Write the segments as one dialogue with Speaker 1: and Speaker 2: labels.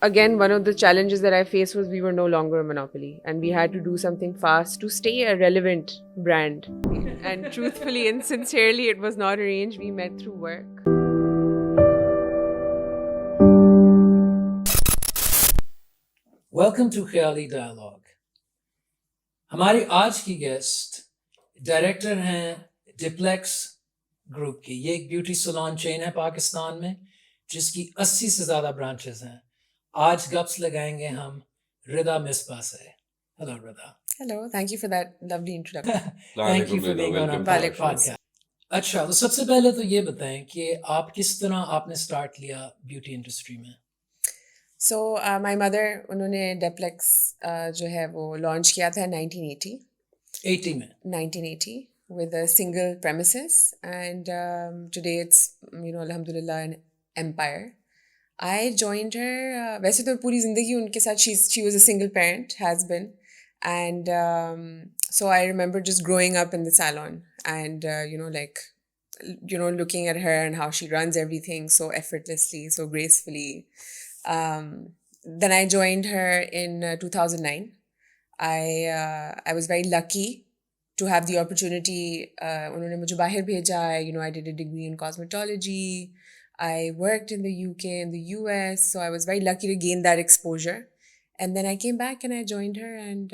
Speaker 1: again, one of the challenges that I faced was we were no longer a monopoly and we had to do something fast to stay a relevant brand. And truthfully and sincerely, it was not arranged. We met through work.
Speaker 2: Welcome to Khyali Dialogue. हमारी आज की guest director हैं diplex group की. ये एक beauty salon chain है पाकिस्तान में जिसकी 80 से ज़्यादा ब्रांचेस हैं. आज गप्स लगाएंगे हम रिदा मिसबा से. Hello, Redah.
Speaker 1: Hello, thank you for that lovely introduction.
Speaker 2: Thank you for being on our podcast. अच्छा, तो सबसे पहले तो ये बताएं कि आप किस तरह आपने स्टार्ट लिया ब्यूटी इंडस्ट्री में.
Speaker 1: So my mother, उन्होंने Depilex जो है वो launch किया था 1980.
Speaker 2: 80 में.
Speaker 1: 1980 with a single premises, and today it's, you know, alhamdulillah, an empire. I joined her. वैसे तो पूरी जिंदगी उनके साथ she was a single parent, has been, and so I remember just growing up in the salon and looking at her and how she runs everything so effortlessly, so gracefully. Then I joined her in 2009. I was very lucky to have the opportunity. उन्होंने मुझे बाहर भेजा. I did a degree in cosmetology. I worked in the UK and the US, so I was very lucky to gain that exposure. And then I came back and I joined her, and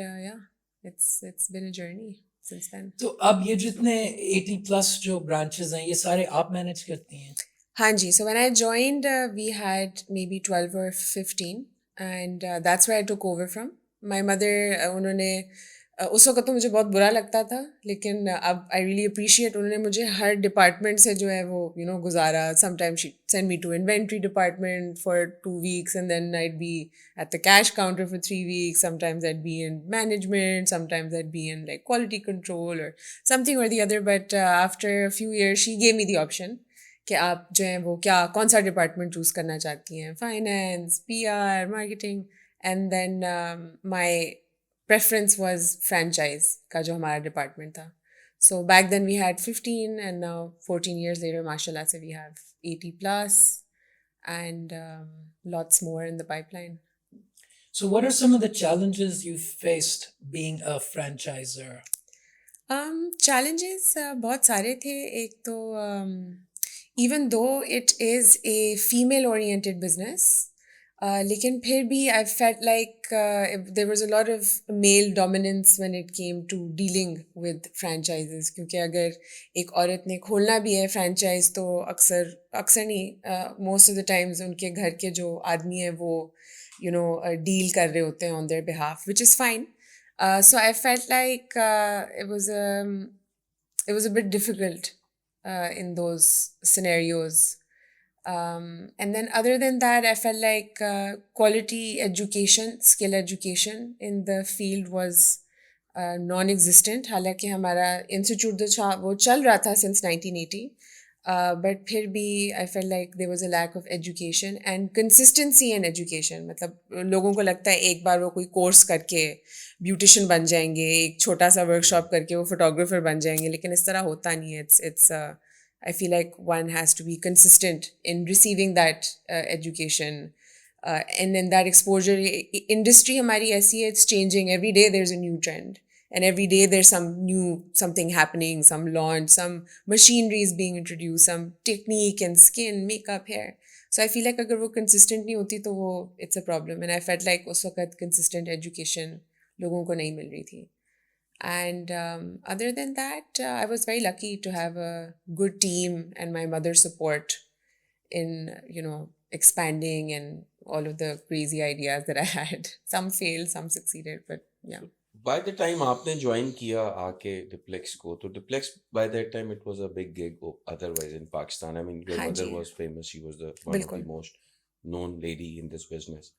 Speaker 1: it's been a journey since then.
Speaker 2: तो अब ये जितने 80 plus जो branches हैं ये सारे आप manage करती हैं?
Speaker 1: हाँ जी. So when I joined, we had maybe 12 or 15, and that's where I took over from. My mother, उन्होंने उस वक्त तो मुझे बहुत बुरा लगता था, लेकिन अब I really appreciate उन्होंने मुझे हर डिपार्टमेंट से जो है वो गुजारा. Sometimes she'd send me to inventory department for 2 weeks, and then I'd be at the cash counter for 3 weeks. Sometimes I'd be in management, sometimes I'd be in like quality control or something or the other. But after a few years, she gave me the option कि आप जो है वो क्या कौन सा department choose करना चाहती हैं, finance, PR, marketing. And then my preference was franchise का जो हमारा department था. So back then we had 15, and now 14 years later, mashallah, so we have 80 plus, and lots more in the pipeline.
Speaker 2: So what are some of the challenges you faced being a franchisor?
Speaker 1: Challenges बहुत सारे थे. एक तो even though it is a female oriented business, लेकिन फिर भी I felt like there was a lot of male dominance when it came to dealing with franchises. क्योंकि अगर एक औरत ने खोलना भी है franchise तो अक्सर नहीं, most of the times उनके घर के जो आदमी हैं वो deal कर रहे होते हैं on their behalf, which is fine. So I felt like it was a bit difficult in those scenarios. And then other than that, I felt like quality education, skill education in the field was non-existent. हालांकि हमारा institute वो चल रहा था since 1980, but फिर भी I felt like there was a lack of education and consistency in education. मतलब लोगों को लगता है एक बार वो कोई course करके beautician बन जाएंगे, एक छोटा सा workshop करके वो photographer बन जाएंगे, लेकिन इस तरह होता नहीं है. It's I feel like one has to be consistent in receiving that education, and then that exposure. Industry हमारी ऐसी है, it's changing every day. There's a new trend, and every day there's something happening, some launch, some machinery is being introduced, some technique and skin, makeup, hair. So I feel like अगर वो consistent नहीं होती तो वो it's a problem. And I felt like उस वक्त consistent education लोगों को नहीं मिल रही थी. And other than that, I was very lucky to have a good team and my mother's support in, expanding and all of the crazy ideas that I had. Some failed, some succeeded, but yeah.
Speaker 3: By the time आपने join किया आके Diplex को, तो Diplex by that time it was a big gig otherwise in Pakistan. I mean, your mother was famous. She was one of the most known lady in this business.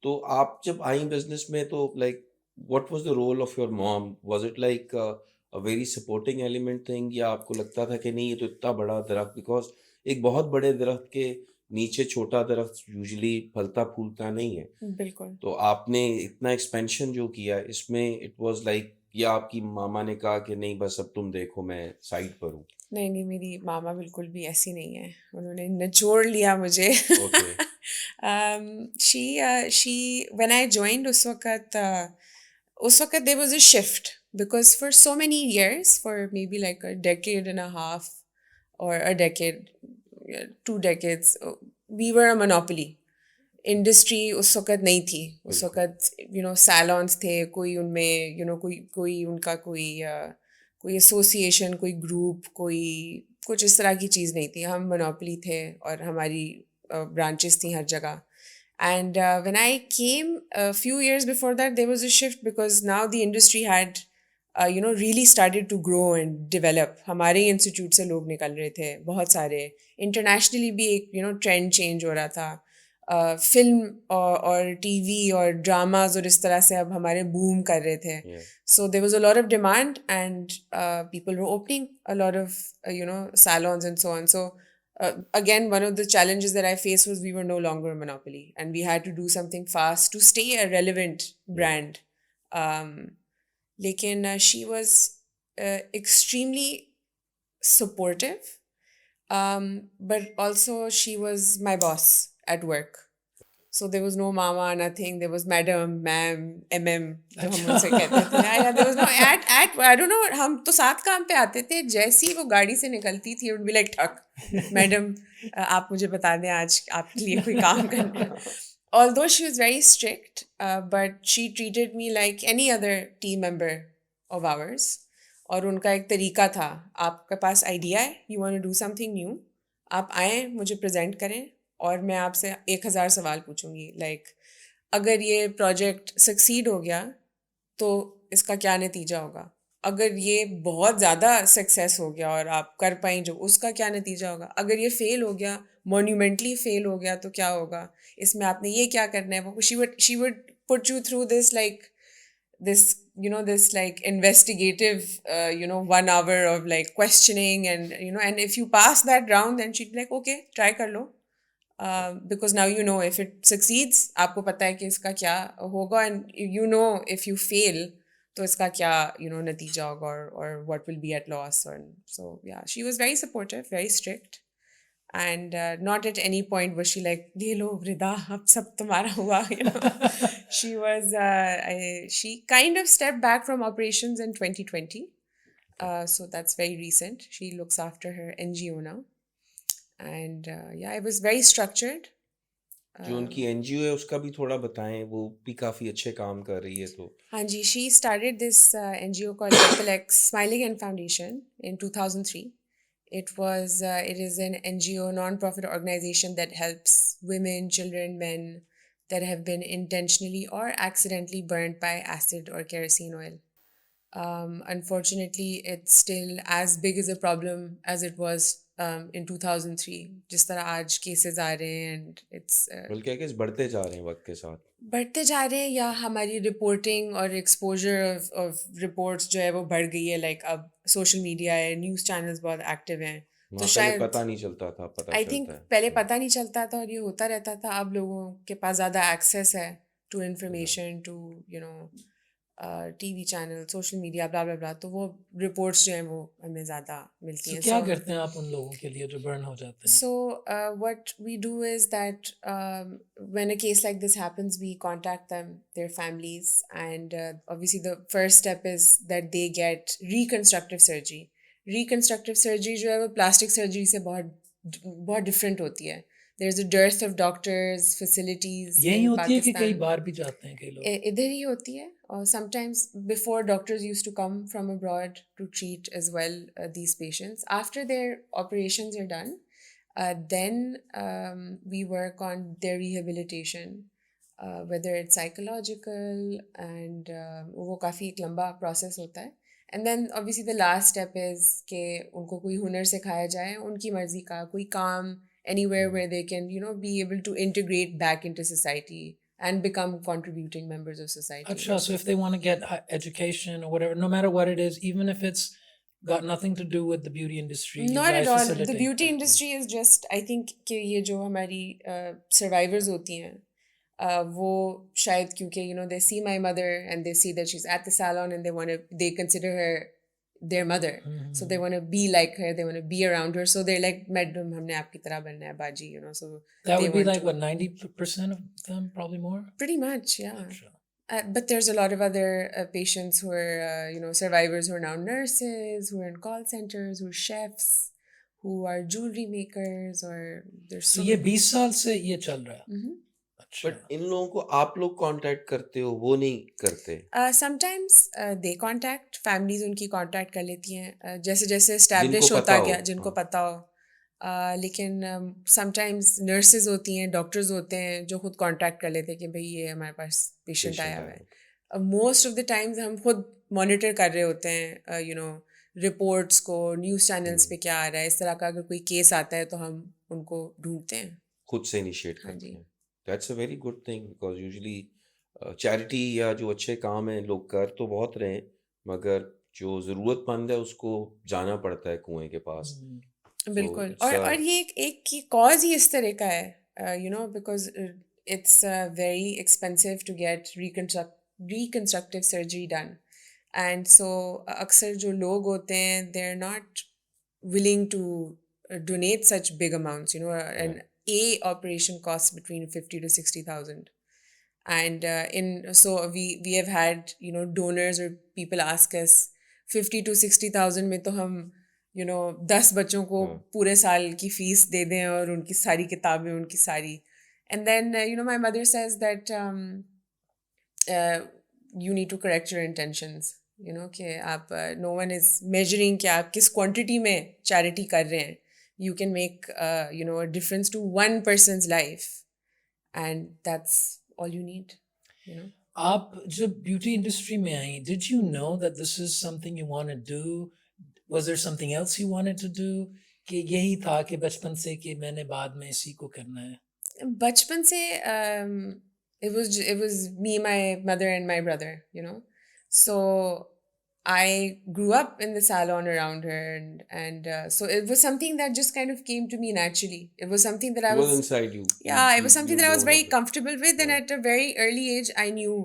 Speaker 3: तो आप जब आई business में तो like what was the role of your mom? Was it like a very supporting element thing, या आपको लगता था कि नहीं ये तो इतना बड़ा दरख्त, because एक बहुत बड़े दरख्त के नीचे छोटा दरख्त यूजुअली फलता फूलता नहीं है.
Speaker 1: बिल्कुल.
Speaker 3: तो आपने इतना एक्सपेंशन जो किया इसमें इट वाज लाइक, या आपकी मामा ने कहा कि नहीं बस अब तुम देखो मैं साइड पर हूँ?
Speaker 1: नहीं, मेरी मामा बिल्कुल भी ऐसी नहीं है. उन्होंने निचोड़ लिया मुझे.
Speaker 3: Okay.
Speaker 1: She when I joined उस वक्त there was a shift because for so many years, for maybe like a decade and a half or a decade, 2 decades, we were a monopoly. Industry उस वक्त नहीं थी उस वक्त salons थे कोई उनमें कोई उनका कोई एसोसिएशन कोई ग्रुप कोई कुछ इस तरह की चीज़ नहीं थी हम मोनोपोली थे और हमारी ब्रांचेस थी हर जगह and when I came a few years before that there was a shift because now the industry had really started to grow and develop हमारे इंस्टीट्यूट से लोग निकल रहे थे बहुत सारे इंटरनेशनली भी एक ट्रेंड चेंज हो रहा था फिल्म और टीवी और ड्रामाज और इस तरह से अब हमारे बूम कर रहे थे so there was a lot of demand and people were opening a lot of salons and so on so again one of the challenges that I faced was we were no longer a monopoly and we had to do something fast to stay a relevant brand lekin she was extremely supportive but also she was my boss at work. So there was no mama, nothing. There was madam, ma'am, mm. जो हम उनसे कहते थे. Yeah, there was no at. I don't know. हम तो साथ काम पे आते थे. जैसी वो गाड़ी से निकलती थी, it would be like ठक, madam, आप मुझे बता दें आज आपके लिए कोई काम करना है. Although she was very strict, but she treated me like any other team member of ours. और उनका एक तरीका था आपके पास आइडिया है you want to do something new आप आएँ मुझे प्रेजेंट करें और मैं आपसे 1000 सवाल पूछूंगी लाइक अगर ये प्रोजेक्ट सक्सीड हो गया तो इसका क्या नतीजा होगा अगर ये बहुत ज़्यादा सक्सेस हो गया और आप कर पाएँ जो उसका क्या नतीजा होगा अगर ये फेल हो गया मोन्यूमेंटली फेल हो गया तो क्या होगा इसमें आपने ये क्या करना है वो she would put you through this like this like investigative 1 hour of like questioning and and if you pass that round then she'd be like okay try kar lo because now if it succeeds aapko pata hai ki iska kya hoga and if you fail to iska kya natija hoga or what will be at loss so yeah she was very supportive very strict and not at any point was she like le lo Redah ab sab tumhara hua she was she kind of stepped back from operations in 2020 so that's very recent she looks after her NGO now and yeah it was very structured
Speaker 3: जो उनकी NGO है उसका भी थोड़ा बताएं वो भी काफी अच्छे काम कर रही है तो
Speaker 1: हाँ जी she started this NGO called Depilex Smiling End Foundation in 2003 it is an NGO non-profit organization that helps women, children, men that have been intentionally or accidentally burnt by acid or kerosene oil. Unfortunately, it's still as big as a problem as it was in 2003. जिस तरह आज cases आ रहे हैं and it's
Speaker 3: बल्कि case बढ़ते जा रहे हैं वक्त के साथ
Speaker 1: बढ़ते जा रहे हैं या हमारी रिपोर्टिंग और एक्सपोजर ऑफ रिपोर्ट्स जो है वो बढ़ गई है लाइक अब सोशल मीडिया है न्यूज़ चैनल्स बहुत एक्टिव हैं तो शायद
Speaker 3: पता नहीं चलता था
Speaker 1: आई थिंक पहले पता नहीं चलता था और ये होता रहता था अब लोगों के पास ज़्यादा एक्सेस है to information to TV channel social media blah blah blah तो वो रिपोर्ट्स जो हैं वो हमें ज़्यादा मिलती हैं
Speaker 2: क्या करते हैं आप उन लोगों के लिए जो बर्न हो जाते हैं
Speaker 1: so what we do is that when a case like this happens we contact them their families and obviously the first step is that they get reconstructive surgery जो है वो plastic surgery से बहुत different होती है there's a dearth of doctors facilities
Speaker 2: यही होती है कि कई बार भी जाते हैं कई लोग
Speaker 1: इधर ही होती है और sometimes before doctors used to come from abroad to treat as well these patients after their operations are done then we work on their rehabilitation whether it's psychological and वो काफ़ी एक लंबा process होता है and then obviously the last step is कि उनको कोई हुनर सिखाया जाए उनकी मर्जी का कोई काम anywhere where they can be able to integrate back into society and become contributing members of society.
Speaker 2: Achha, so if they want to get education or whatever, no matter what it is, even if it's got nothing to do with the beauty industry.
Speaker 1: Not at all. The beauty industry is just, I think कि ये जो हमारी survivors होती हैं वो शायद क्योंकि they see my mother and they see that she's at the salon and they consider her their mother. So they want to be like her, they want to be around her. So they're like, madam, humne aapki tarah banna hai, baji, you know. So
Speaker 2: That
Speaker 1: they
Speaker 2: would be
Speaker 1: want
Speaker 2: like
Speaker 1: to,
Speaker 2: what, 90% of them, probably more.
Speaker 1: pretty much, yeah.
Speaker 2: Sure.
Speaker 1: But there's a lot of other patients who are, you know, survivors who are now nurses, who are in call centers, who are chefs, who are jewelry makers, or there's
Speaker 2: So
Speaker 1: so
Speaker 2: ये
Speaker 1: many.
Speaker 2: 20 साल से ये चल रहा है.
Speaker 1: Mhm.
Speaker 2: अच्छा.
Speaker 3: But in लोगों को आप लोग कांटेक्ट करते हो, वो नहीं करते?
Speaker 1: Sometimes they contact, families उनकी contact कर लेती हैं, जैसे जैसे
Speaker 3: जिनको
Speaker 1: establish
Speaker 3: पता
Speaker 1: होता
Speaker 3: हो,
Speaker 1: गया, जिनको
Speaker 3: हाँ।
Speaker 1: पता हो. लेकिन sometimes nurses होती हैं, doctors होते हैं जो खुद contact कर लेते हैं कि भाई ये हमारे पास patient
Speaker 3: पेशेंट
Speaker 1: आया हुआ
Speaker 3: आया
Speaker 1: है.
Speaker 3: होता
Speaker 1: Most of the times हम खुद monitor कर रहे होते हैं, you know, reports को, news channels पे क्या आ रहा है, इस तरह का अगर कोई case आता है तो हम उनको ढूंढते हैं.
Speaker 3: खुद से इनिशिएट
Speaker 1: हाँ
Speaker 3: करते
Speaker 1: जी.
Speaker 3: हैं. That's a very good thing because usually charity या जो अच्छे काम हैं लोग कर तो बहुत रहे हैं, मगर जो ज़रूरतमंद है उसको जाना पड़ता है कुएं के पास. सो
Speaker 1: बिल्कुल.
Speaker 3: इट्स
Speaker 1: और ये एक की कॉज ही इस तरह का है, you know, because it's very expensive to get reconstructive surgery done. And so अक्सर जो लोग होते हैं they are not willing to donate such big amounts, you know, an operation costs between 50 to 60,000. And we have had, you know, donors or people ask us 50 to 60,000 में तो हम, you know, 10 बच्चों को पूरे साल की फीस दे दें और उनकी सारी किताबें, उनकी सारी. And then, you know, my mother says that you need to correct your intentions. You know, कि आप no one is measuring कि आप किस quantity में charity कर रहे हैं. You can make, you know, a difference to one person's life. And that's all you need, you know.
Speaker 2: आप जब ब्यूटी इंडस्ट्री में आई, did you know that this is something you want to do? Was there something else you wanted to do? कि यही था कि बचपन से कि मैंने बाद में इसी को करना है?
Speaker 1: बचपन से it was me, my mother and my brother, you know. So I grew up in the salon around her, and so it was something that just kind of came to me naturally. It was something that I
Speaker 3: It was
Speaker 1: was,
Speaker 3: inside you.
Speaker 1: yeah, it was something that I was
Speaker 3: known
Speaker 1: very
Speaker 3: of it.
Speaker 1: comfortable with, and
Speaker 3: Yeah.
Speaker 1: at a very early age, I knew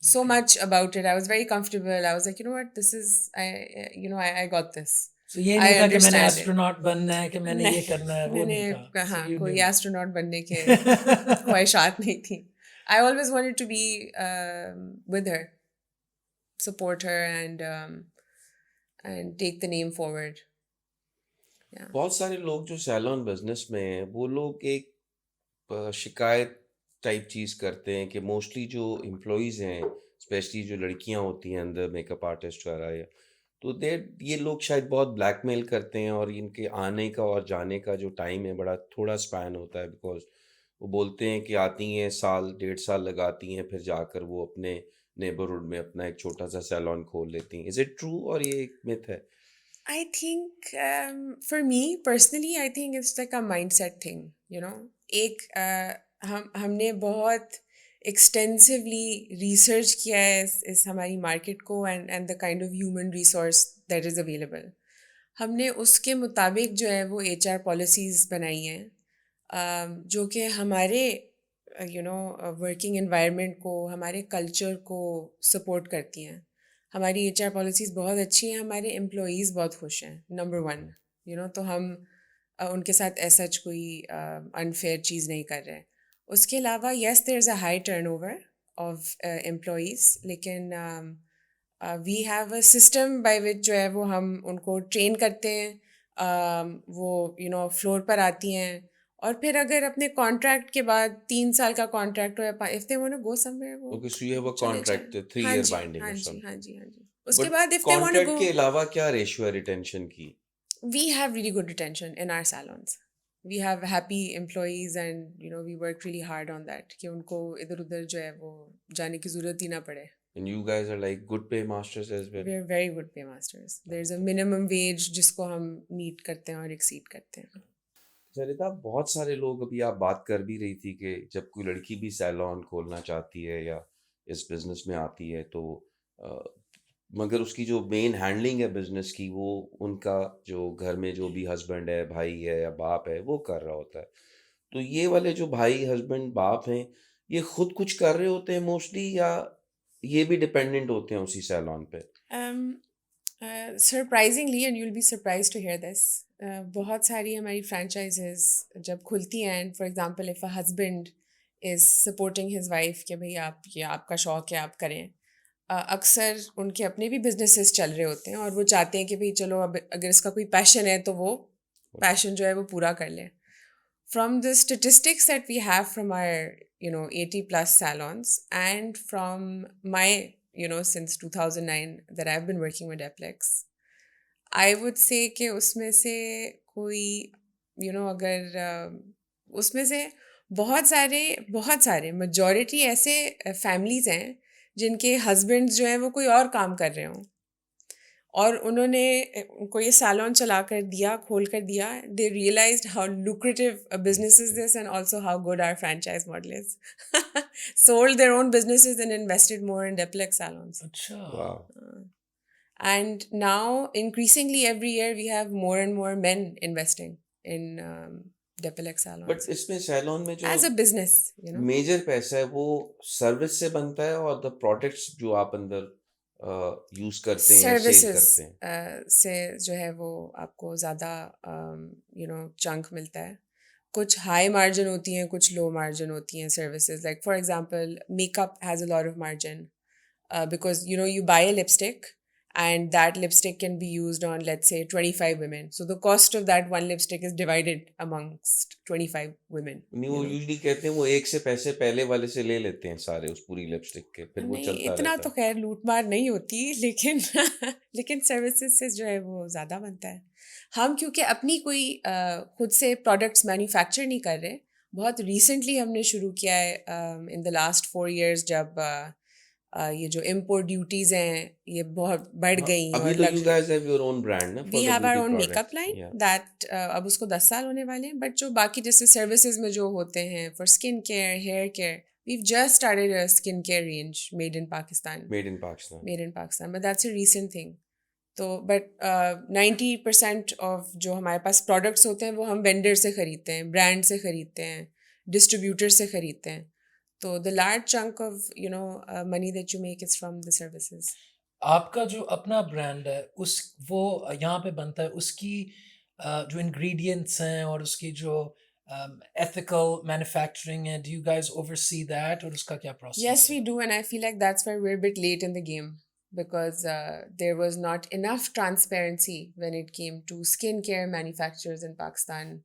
Speaker 1: so much about it. I was very comfortable. I was like, you know what, this is, I got this.
Speaker 2: So ये
Speaker 1: I
Speaker 2: नहीं था कि मैंने
Speaker 1: understand it.
Speaker 2: Astronaut बनना है कि मैंने ये करना है, वो नहीं था.
Speaker 1: मैंने
Speaker 2: So
Speaker 1: हाँ
Speaker 2: you
Speaker 1: कोई
Speaker 2: knew.
Speaker 1: एस्ट्रोनॉट बनने के ख्वाहिशात नहीं थी. I always wanted to be with her, support her, and take the name forward. Yeah.
Speaker 3: बहुत सारे लोग जो सैलून बिजनेस में हैं वो लोग एक शिकायत टाइप चीज़ करते हैं कि मोस्टली जो एम्प्लॉयज़ हैं, स्पेशली जो लड़कियां होती हैं अंदर, मेकअप आर्टिस्ट वगैरह, या तो ये लोग शायद बहुत ब्लैकमेल करते हैं और इनके आने का और जाने का जो टाइम है बड़ा थोड़ा स्पैन होता है, बिकॉज वो बोलते हैं कि आती हैं, साल 1.5 साल लगाती हैं, फिर जाकर वो अपने नेबरहुड में अपना एक छोटा सा सैलून खोल लेती हैं. इज इट ट्रू और ये एक मिथ है?
Speaker 1: I think for me personally, I think it's like a mindset thing, you know. एक हमने बहुत extensively research किया है इस हमारी market को and the kind of human resource that is available. हमने उसके मुताबिक जो है वो HR policies बनाई हैं, जो कि हमारे वर्किंग एनवायरनमेंट को, हमारे कल्चर को सपोर्ट करती हैं. हमारी HR पॉलिसीज़ बहुत अच्छी हैं, हमारे एम्प्लॉयज़ बहुत खुश हैं, नंबर 1, you know. तो हम उनके साथ ऐसा कोई अनफेयर चीज़ नहीं कर रहे हैं. उसके अलावा yes there is a high turnover of employees, लेकिन we have a system by which जो है वो हम उनको ट्रेन करते हैं. वो फ्लोर पर आती हैं और फिर अगर अपने कॉन्ट्रैक्ट के बाद 3 साल का कॉन्ट्रैक्ट हो या if they want to go somewhere, वो
Speaker 3: okay, so you have a
Speaker 1: चले
Speaker 3: कॉन्ट्रैक्ट,
Speaker 1: जाएं.
Speaker 3: 3
Speaker 1: हाँ
Speaker 3: ईयर
Speaker 1: जी,
Speaker 3: बाइंडिंग
Speaker 1: हाँ
Speaker 3: और
Speaker 1: जी,
Speaker 3: समथिंग.
Speaker 1: हाँ जी, हाँ जी. उसके
Speaker 3: बट
Speaker 1: बाद if they want to
Speaker 3: contract
Speaker 1: go,
Speaker 3: के अलावा क्या रेशियो है रिटेंशन की?
Speaker 1: we have really good retention in our salons. We have happy employees and we work really hard on that कि उनको इधर उधर जो है वो जाने की ज़रूरत ही ना पड़े.
Speaker 3: And you guys are like good pay masters as well.
Speaker 1: We're very good pay masters. There's a minimum wage जिसको हम meet करते हैं और exceed करते हैं.
Speaker 3: रिता, बहुत सारे लोग, अभी आप बात कर भी रही थी कि जब कोई लड़की भी सैलून खोलना चाहती है या इस बिजनेस में आती है तो मगर उसकी जो मेन हैंडलिंग है बिजनेस की, वो उनका जो घर में जो भी हस्बैंड है, भाई है या बाप है, वो कर रहा होता है. तो ये वाले जो भाई, हस्बैंड, बाप हैं, ये खुद कुछ कर रहे होते हैं मोस्टली, या ये भी डिपेंडेंट होते हैं उसी सैलून पे?
Speaker 1: Surprisingly, and you'll be surprised to hear this, बहुत सारी हमारी franchises जब खुलती हैं, and for example, if a husband is supporting his wife कि भाई आप ये आपका शौक है आप करें, अक्सर उनके अपने भी businesses चल रहे होते हैं और वो चाहते हैं कि भाई चलो अब अगर इसका कोई passion है तो वो passion जो है वो पूरा कर लें. From the statistics that we have from our 80 plus salons, and from my since 2009 that I've been working with Deplex, I would say कि उसमें से कोई अगर उसमें से बहुत सारे majority ऐसे families हैं जिनके husbands जो हैं वो कोई और काम कर रहे हों और उन्होंने उनको ये सैलून चला कर दिया, खोल कर दिया. They realised how lucrative a business is this, and also how good our franchise model is. Sold their own businesses and invested more in Depilex salons.
Speaker 2: अच्छा.
Speaker 3: Wow.
Speaker 1: And now, increasingly every year, we have more and more men investing in Depilex salons.
Speaker 3: But इसमें salon में जो
Speaker 1: as a business,
Speaker 3: major पैसा है वो service से बनता है और द प्रोडक्ट्स जो आप अंदर यूज करते हैं या सेल
Speaker 1: services
Speaker 3: करते हैं.
Speaker 1: से जो है वो आपको ज़्यादा चंक मिलता है. कुछ हाई मार्जिन होती हैं, कुछ लो मार्जिन होती हैं services. Like for example makeup has a lot of margin because you buy a lipstick and that lipstick can be used on, let's say, 25 women. So the cost of that one lipstick is divided amongst 25 women.
Speaker 3: नहीं वो usually कहते हैं वो एक से पैसे पहले वाले से ले लेते हैं सारे उस पूरी लिपस्टिक के, फिर वो
Speaker 1: नहीं
Speaker 3: चलता
Speaker 1: इतना
Speaker 3: रहता
Speaker 1: तो
Speaker 3: है.
Speaker 1: खैर लूटमार नहीं होती, लेकिन लेकिन सर्विसेज से जो है वो ज़्यादा बनता है. हम क्योंकि अपनी कोई खुद से प्रोडक्ट्स मैन्युफैक्चर नहीं कर रहे, बहुत रिसेंटली हमने शुरू किया है इन द लास्ट 4 years, जब ये जो इम्पोर्ट ड्यूटीज़ हैं ये बहुत बढ़ गई.
Speaker 3: अभी
Speaker 1: और
Speaker 3: तो you guys have your own brand ना
Speaker 1: we
Speaker 3: for the
Speaker 1: have our
Speaker 3: beauty
Speaker 1: own
Speaker 3: products.
Speaker 1: makeup line
Speaker 3: Yeah.
Speaker 1: that अब उसको 10 साल होने वाले हैं. बट जो बाकी जैसे सर्विसेज में जो होते हैं for skin care, hair care, we've just started a skincare range made in Pakistan.
Speaker 3: Made in Pakistan.
Speaker 1: Made in Pakistan, but that's a recent thing. तो बट 90% ऑफ जो हमारे पास प्रोडक्ट्स होते हैं वो हम वेंडर से ख़रीदते हैं, ब्रांड से ख़रीदते हैं, डिस्ट्रीब्यूटर से ख़रीदते हैं. तो the large chunk of money that you make is from the services.
Speaker 2: आपका जो अपना ब्रांड है उस वो यहाँ पे बनता है, उसकी जो इंग्रेडिएंट्स हैं और उसकी जो ethical manufacturing है, do you guys oversee that और उसका क्या process
Speaker 1: Yes,
Speaker 2: है?
Speaker 1: we do, and I feel like that's why we're a bit late in the game, because there was not enough transparency when it came to skincare manufacturers in Pakistan,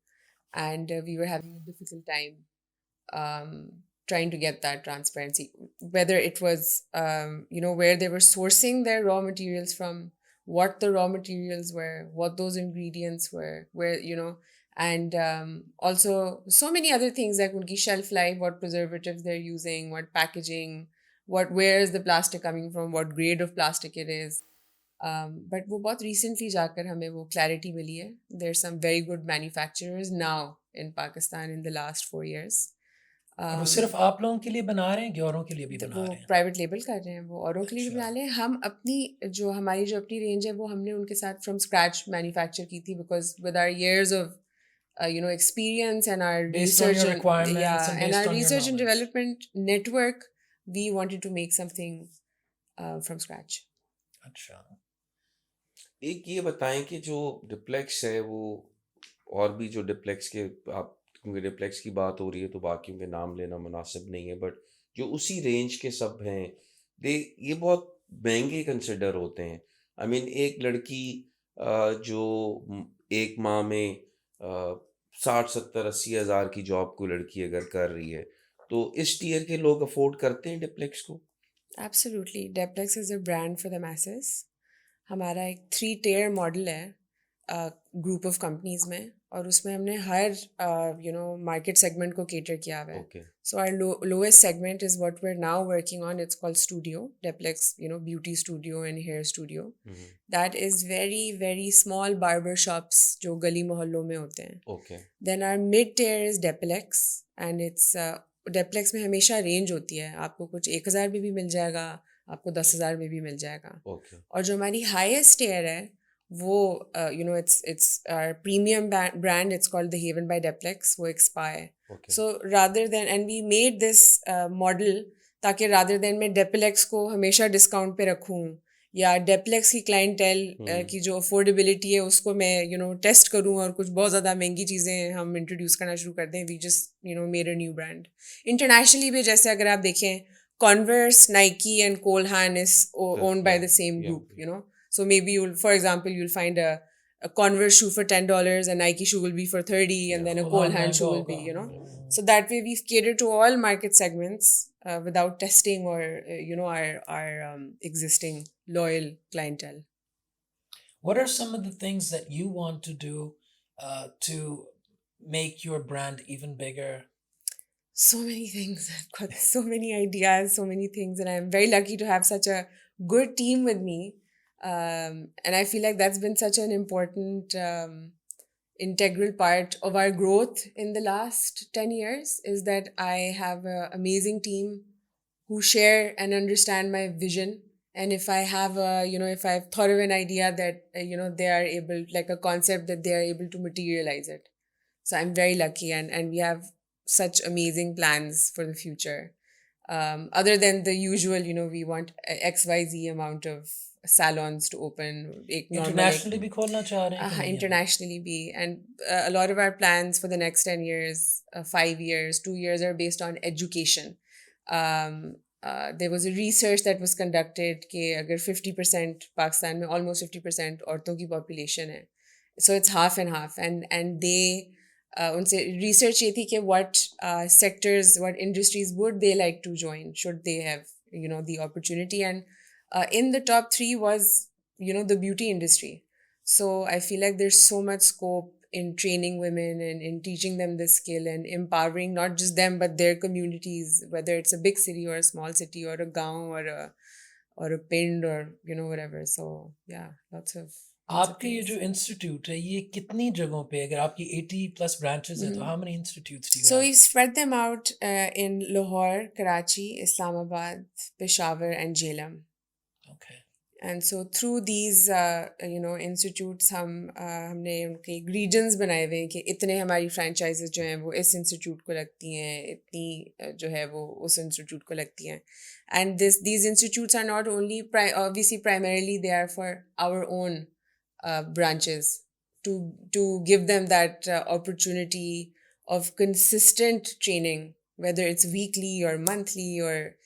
Speaker 1: and we were having a difficult time trying to get that transparency, whether it was where they were sourcing their raw materials from, what the raw materials were, what those ingredients were, where and also so many other things like unki shelf life, what preservatives they're using, what packaging, where is the plastic coming from, what grade of plastic it is. But वो बहुत recently जाकर हमें वो clarity मिली है. There's some very good manufacturers now in Pakistan in the last 4 years.
Speaker 2: और वो सिर्फ आप लोगों के लिए बना रहे हैं कि औरों के लिए भी बना
Speaker 1: वो
Speaker 2: रहे हैं?
Speaker 1: प्राइवेट लेबल कर रहे हैं, वो औरों के लिए भी
Speaker 2: अच्छा.
Speaker 1: बना रहे हैं. हम अपनी हमारी जो अपनी रेंज है वो हमने उनके साथ फ्रॉम स्क्रैच मैन्युफैक्चर की थी, because with our years of experience and our
Speaker 2: Based on
Speaker 1: research
Speaker 2: your
Speaker 1: and
Speaker 2: requirements and
Speaker 1: and
Speaker 2: based
Speaker 1: our
Speaker 2: on your
Speaker 1: research and
Speaker 2: knowledge.
Speaker 1: development network, we wanted to make something from scratch.
Speaker 2: अच्छा.
Speaker 3: एक ये बताएं कि जो diplex है वो और भी जो डिप्लेक्स के आप क्योंकि डिप्लेक्स की बात हो रही है तो बाकियों के नाम लेना मुनासिब नहीं है, बट जो उसी रेंज के सब हैं ये बहुत महंगे कंसिडर होते हैं. आई मीन एक लड़की जो एक माह में 60-70-80 हज़ार की जॉब को लड़की अगर कर रही है तो इस टीयर के लोग अफोर्ड करते हैं डिप्लेक्स को.
Speaker 1: Absolutely. Deplex is a brand for the masses. हमारा एक 3-tier मॉडल है ग्रुप ऑफ कंपनीज में, और उसमें हमने हर मार्केट सेगमेंट को केटर किया हुआ है.
Speaker 3: Okay.
Speaker 1: So our lowest segment is what we're now working on. It's called Studio, Deplex, beauty studio and hair studio.
Speaker 3: Mhm.
Speaker 1: That is very, very small barber shops जो गली मोहल्लों में होते हैं.
Speaker 3: Okay.
Speaker 1: Then our mid tier is Depilex, and it's Depilex में हमेशा range होती है. आपको कुछ 1,000 में भी मिल जाएगा, आपको 10,000 में भी मिल जाएगा.
Speaker 3: Okay.
Speaker 1: और जो हमारी हाईएस्ट टियर है वो it's our premium brand. It's called the Haven by Deplex. वो expire.
Speaker 3: Okay.
Speaker 1: So rather than, and we made this model ताकि rather than मैं Depilex को हमेशा डिस्काउंट पे रखूँ या डेप्लेक्स की क्लाइंटेल की जो अफोर्डेबिलिटी है उसको मैं टेस्ट करूँ और कुछ बहुत ज़्यादा महंगी चीज़ें हम इंट्रोड्यूस करना शुरू कर दें. We just made a new brand. Internationally भी जैसे अगर आप देखें, Converse, Nike, and Cole Haan is owned by the same group. So maybe for example, you'll find a Converse shoe for $10, a Nike shoe will be for 30, and then a Cole Haan shoe will be. So that way we've catered to all market segments without testing or our existing loyal clientele.
Speaker 2: What are some of the things that you want to do to make your brand even bigger?
Speaker 1: So many things. I've got so many ideas, so many things, and I'm very lucky to have such a good team with me. And I feel like that's been such an important integral part of our growth in the last 10 years, is that I have an amazing team who share and understand my vision. And if I have if I've thought of an idea that, they are able, like a concept that they are able to materialize it. So I'm very lucky, and we have such amazing plans for the future. Other than the usual, we want XYZ amount of salons to open.
Speaker 2: Internationally भी खोलना चाह रहे हैं कि नहीं अभी?
Speaker 1: Internationally be. And a lot of our plans for the next 10 years, 5 years, 2 years are based on education. There was a research that was conducted कि अगर 50% पाकिस्तान में almost 50% औरतों की population है. So it's half and half. And they उनसे research ये थी कि what sectors, what industries would they like to join should they have the opportunity. And in the top 3 was the beauty industry. So I feel like there's so much scope in training women and in teaching them this skill and empowering not just them but their communities, whether it's a big city or a small city or a gaon or a pind or whatever. So yeah, lots of
Speaker 2: आपके ये जो institute है ये कितनी जगहों पे, अगर आपकी 80+ ब्रांचेस हैं, तो how many institutes do you
Speaker 1: So
Speaker 2: have?
Speaker 1: we've spread them out in Lahore, Karachi, Islamabad, Peshawar, and Jhelum.
Speaker 2: Okay.
Speaker 1: And so through these institutes हमने उनके regions बनाए हुए हैं कि इतने हमारी franchises जो हैं वो इस institute को लगती हैं, इतनी जो है वो उस institute को लगती हैं. And these institutes are not only obviously primarily they are for our own branches to give them that opportunity of consistent training, whether it's weekly or monthly or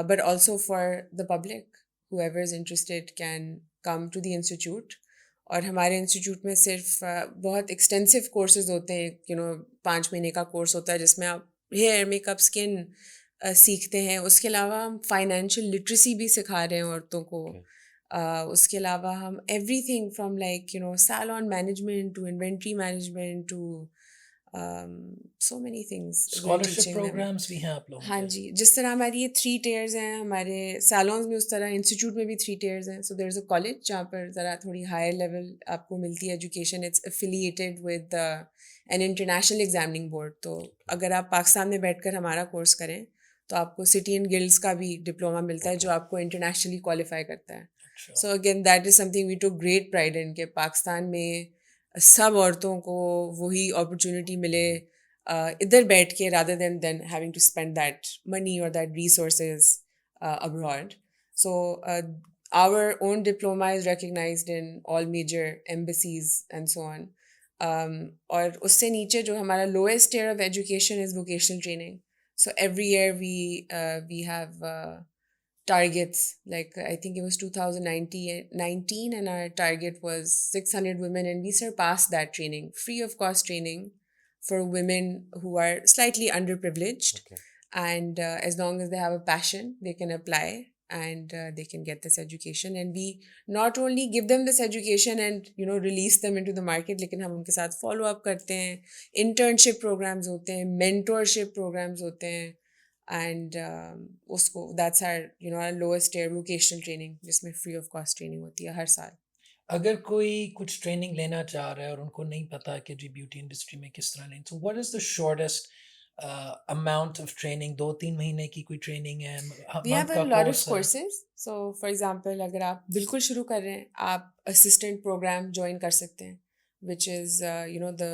Speaker 1: but also for the public. Whoever is interested can come to the institute. और हमारे institute में सिर्फ बहुत extensive courses होते हैं 5 महीने का course होता है जिसमें आप हेयर मेकअप स्किन सीखते हैं. उसके अलावा हम फाइनेंशियल लिटरेसी भी सिखा रहे हैं औरतों को. उसके अलावा हम everything from salon management to inventory management to so many things.
Speaker 2: Scholarship programs भी हैं आप लोगों
Speaker 1: हाँ जी, जिस तरह हमारी ये 3 tiers हैं, हमारे salons में उस तरह इंस्टीट्यूट में भी 3 tiers हैं. So there's a college जहाँ पर ज़रा थोड़ी higher level आपको मिलती है education. It's affiliated with an international examining board. तो अगर आप पाकिस्तान में बैठकर हमारा कोर्स करें तो आपको सिटी एंड गिल्ड्स का भी डिप्लोमा मिलता है जो आपको इंटरनेशनली क्वालिफाई करता है. So again, that is something we took great pride in कि पाकिस्तान में सब औरतों को वही opportunity मिले इधर बैठ के rather than having to spend that money or that resources abroad. So our own diploma is recognized in all major embassies and so on. और उससे नीचे जो हमारा lowest tier of education is vocational training. So every year we have targets, like I think it was 2019 and our target was 600 women, and we surpassed that training, free of cost training for women who are slightly underprivileged. Okay. And as long as they have a passion, they can apply and they can get this education. And we not only give them this education and release them into the market, लेकिन हम उनके साथ follow up करते हैं, internship programs होते हैं, mentorship programs होते हैं. And उसको that's our lowest tier vocational training जिसमें free of cost training होती है हर साल.
Speaker 2: अगर कोई कुछ ट्रेनिंग लेना चाह रहा है और उनको नहीं पता कि जी ब्यूटी इंडस्ट्री में किस तरह लें, तो what is the shortest amount of training? 2-3 महीने की कोई ट्रेनिंग है?
Speaker 1: We have a lot of courses. So for example, अगर आप बिल्कुल शुरू कर रहे हैं, आप assistant program join कर सकते हैं, which is the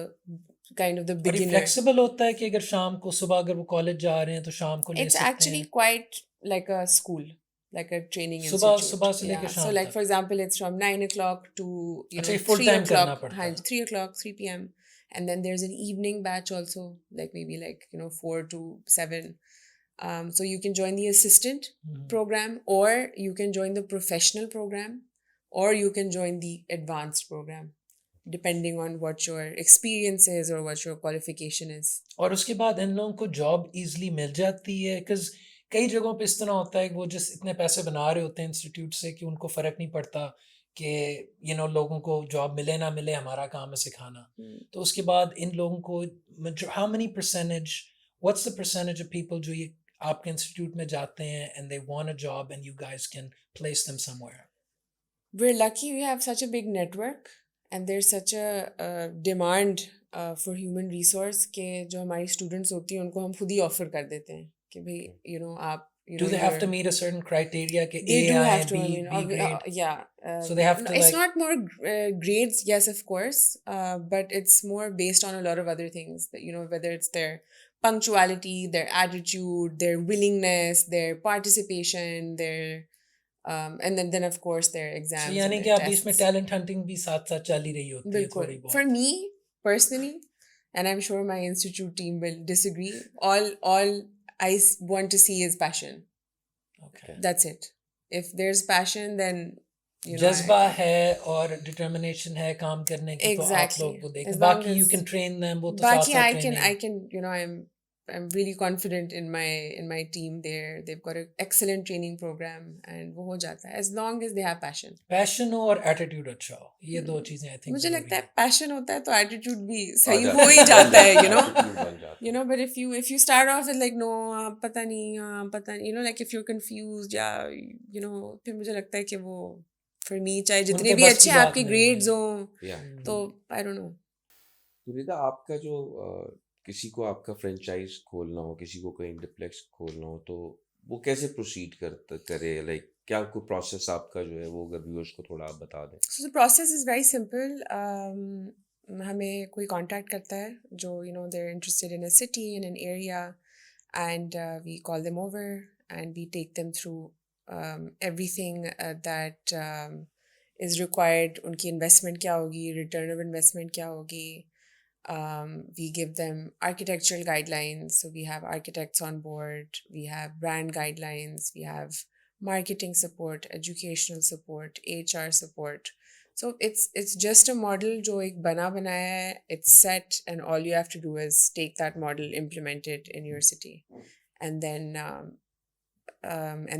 Speaker 1: kind of the beginner.
Speaker 2: Flexible होता है कि अगर शाम को सुबह अगर वो कॉलेज जा रहे हैं तो शाम को ले सकते हैं.
Speaker 1: It's actually quite like a school. like a training
Speaker 2: सुबह
Speaker 1: institute.
Speaker 2: से लेकर
Speaker 1: So
Speaker 2: शाम
Speaker 1: like
Speaker 2: तक.
Speaker 1: for example, it's from 9 o'clock to
Speaker 2: अच्छा, ये
Speaker 1: 3
Speaker 2: full time करना
Speaker 1: o'clock.
Speaker 2: पड़ता
Speaker 1: हाँ,
Speaker 2: है.
Speaker 1: 3 o'clock, 3 p.m. And then there's an evening batch also, like maybe like 4 to 7. So you can join the assistant program, or you can join the professional program, or you can join the advanced program, depending on what your experience is or what your qualification is.
Speaker 2: और उसके बाद इन लोगों को job easily मिल जाती है, because कई जगहों पे इस तरह होता है कि वो जिस इतने पैसे बना रहे होते हैं इंस्टीट्यूट से कि उनको फ़र्क नहीं पड़ता कि लोगों को जॉब मिले ना मिले, हमारा काम है सिखाना. तो उसके बाद इन लोगों को how many percentage, what's the percentage of people जो ये आपके इंस्टीट्यूट में जाते हैं and they want a job and you guys can place them somewhere?
Speaker 1: We're lucky we have such a big network, and there's such a demand for human resource कि जो हमारी students होती हैं उनको हम खुद ही offer कर देते हैं कि भाई आप
Speaker 2: Do they have to meet a certain criteria कि
Speaker 1: they
Speaker 2: A
Speaker 1: do
Speaker 2: आए,
Speaker 1: have to,
Speaker 2: B,
Speaker 1: I mean,
Speaker 2: B grade?
Speaker 1: yeah.
Speaker 2: So they have to
Speaker 1: it's
Speaker 2: like...
Speaker 1: not more grades, yes, of course, but it's more based on a lot of other things that, whether it's their punctuality, their attitude, their willingness, their participation, their and then of course their exams.
Speaker 2: So यानी
Speaker 1: and
Speaker 2: कि
Speaker 1: their
Speaker 2: अभी इसमें
Speaker 1: tests.
Speaker 2: talent hunting भी साथ साथ चल ही रही होती है
Speaker 1: बिल्कुल.
Speaker 2: थोड़ी बहुत.
Speaker 1: For me personally, and I'm sure my institute team will disagree, all I want to see is passion.
Speaker 2: Okay.
Speaker 1: That's it. If there's passion, then
Speaker 2: जज्बा है और determination है काम करने की, तो आप लोग वो देखें. बाकी you can train them, वो तो साथ साथ training.
Speaker 1: I can I'm really confident in my team there. They've got an excellent training program, and वो हो जाता है as long as they have passion.
Speaker 2: Passion हो और attitude अच्छा हो, ये दो चीजें I think.
Speaker 1: मुझे लगता है passion होता है तो attitude भी
Speaker 3: आ
Speaker 1: सही
Speaker 3: जाता
Speaker 1: हो ही जाता है,
Speaker 3: Attitude बन जाता है.
Speaker 1: but if you start off with like no पता नहीं, like if you're confused या फिर मुझे लगता है कि वो for me चाहे जितने
Speaker 2: उनके
Speaker 1: भी
Speaker 2: बस की
Speaker 1: अच्छे
Speaker 2: बात
Speaker 1: आपके
Speaker 2: नहीं
Speaker 1: grades
Speaker 2: है.
Speaker 1: हों
Speaker 3: Yeah.
Speaker 1: तो I don't know.
Speaker 3: तो रिदा, आपका जो किसी को आपका फ्रेंचाइज खोलना हो, किसी को कहीं डिप्लेक्स खोलना हो, तो वो कैसे प्रोसीड करे, लाइक क्या कोई प्रोसेस आपका जो है वो, अगर व्यूअर्स को थोड़ा आप बता दें.
Speaker 1: So the process is very simple. हमें कोई contact करता है जो they're interested in a city, in an area, and we call them over and we take them through everything that is required. उनकी investment क्या होगी, return of investment क्या होगी. We give them architectural guidelines, so we have architects on board, we have brand guidelines, we have marketing support, educational support, HR support. So it's just a model जो एक बना बनाया है, it's set, and all you have to do is take that model, implement it in your city, and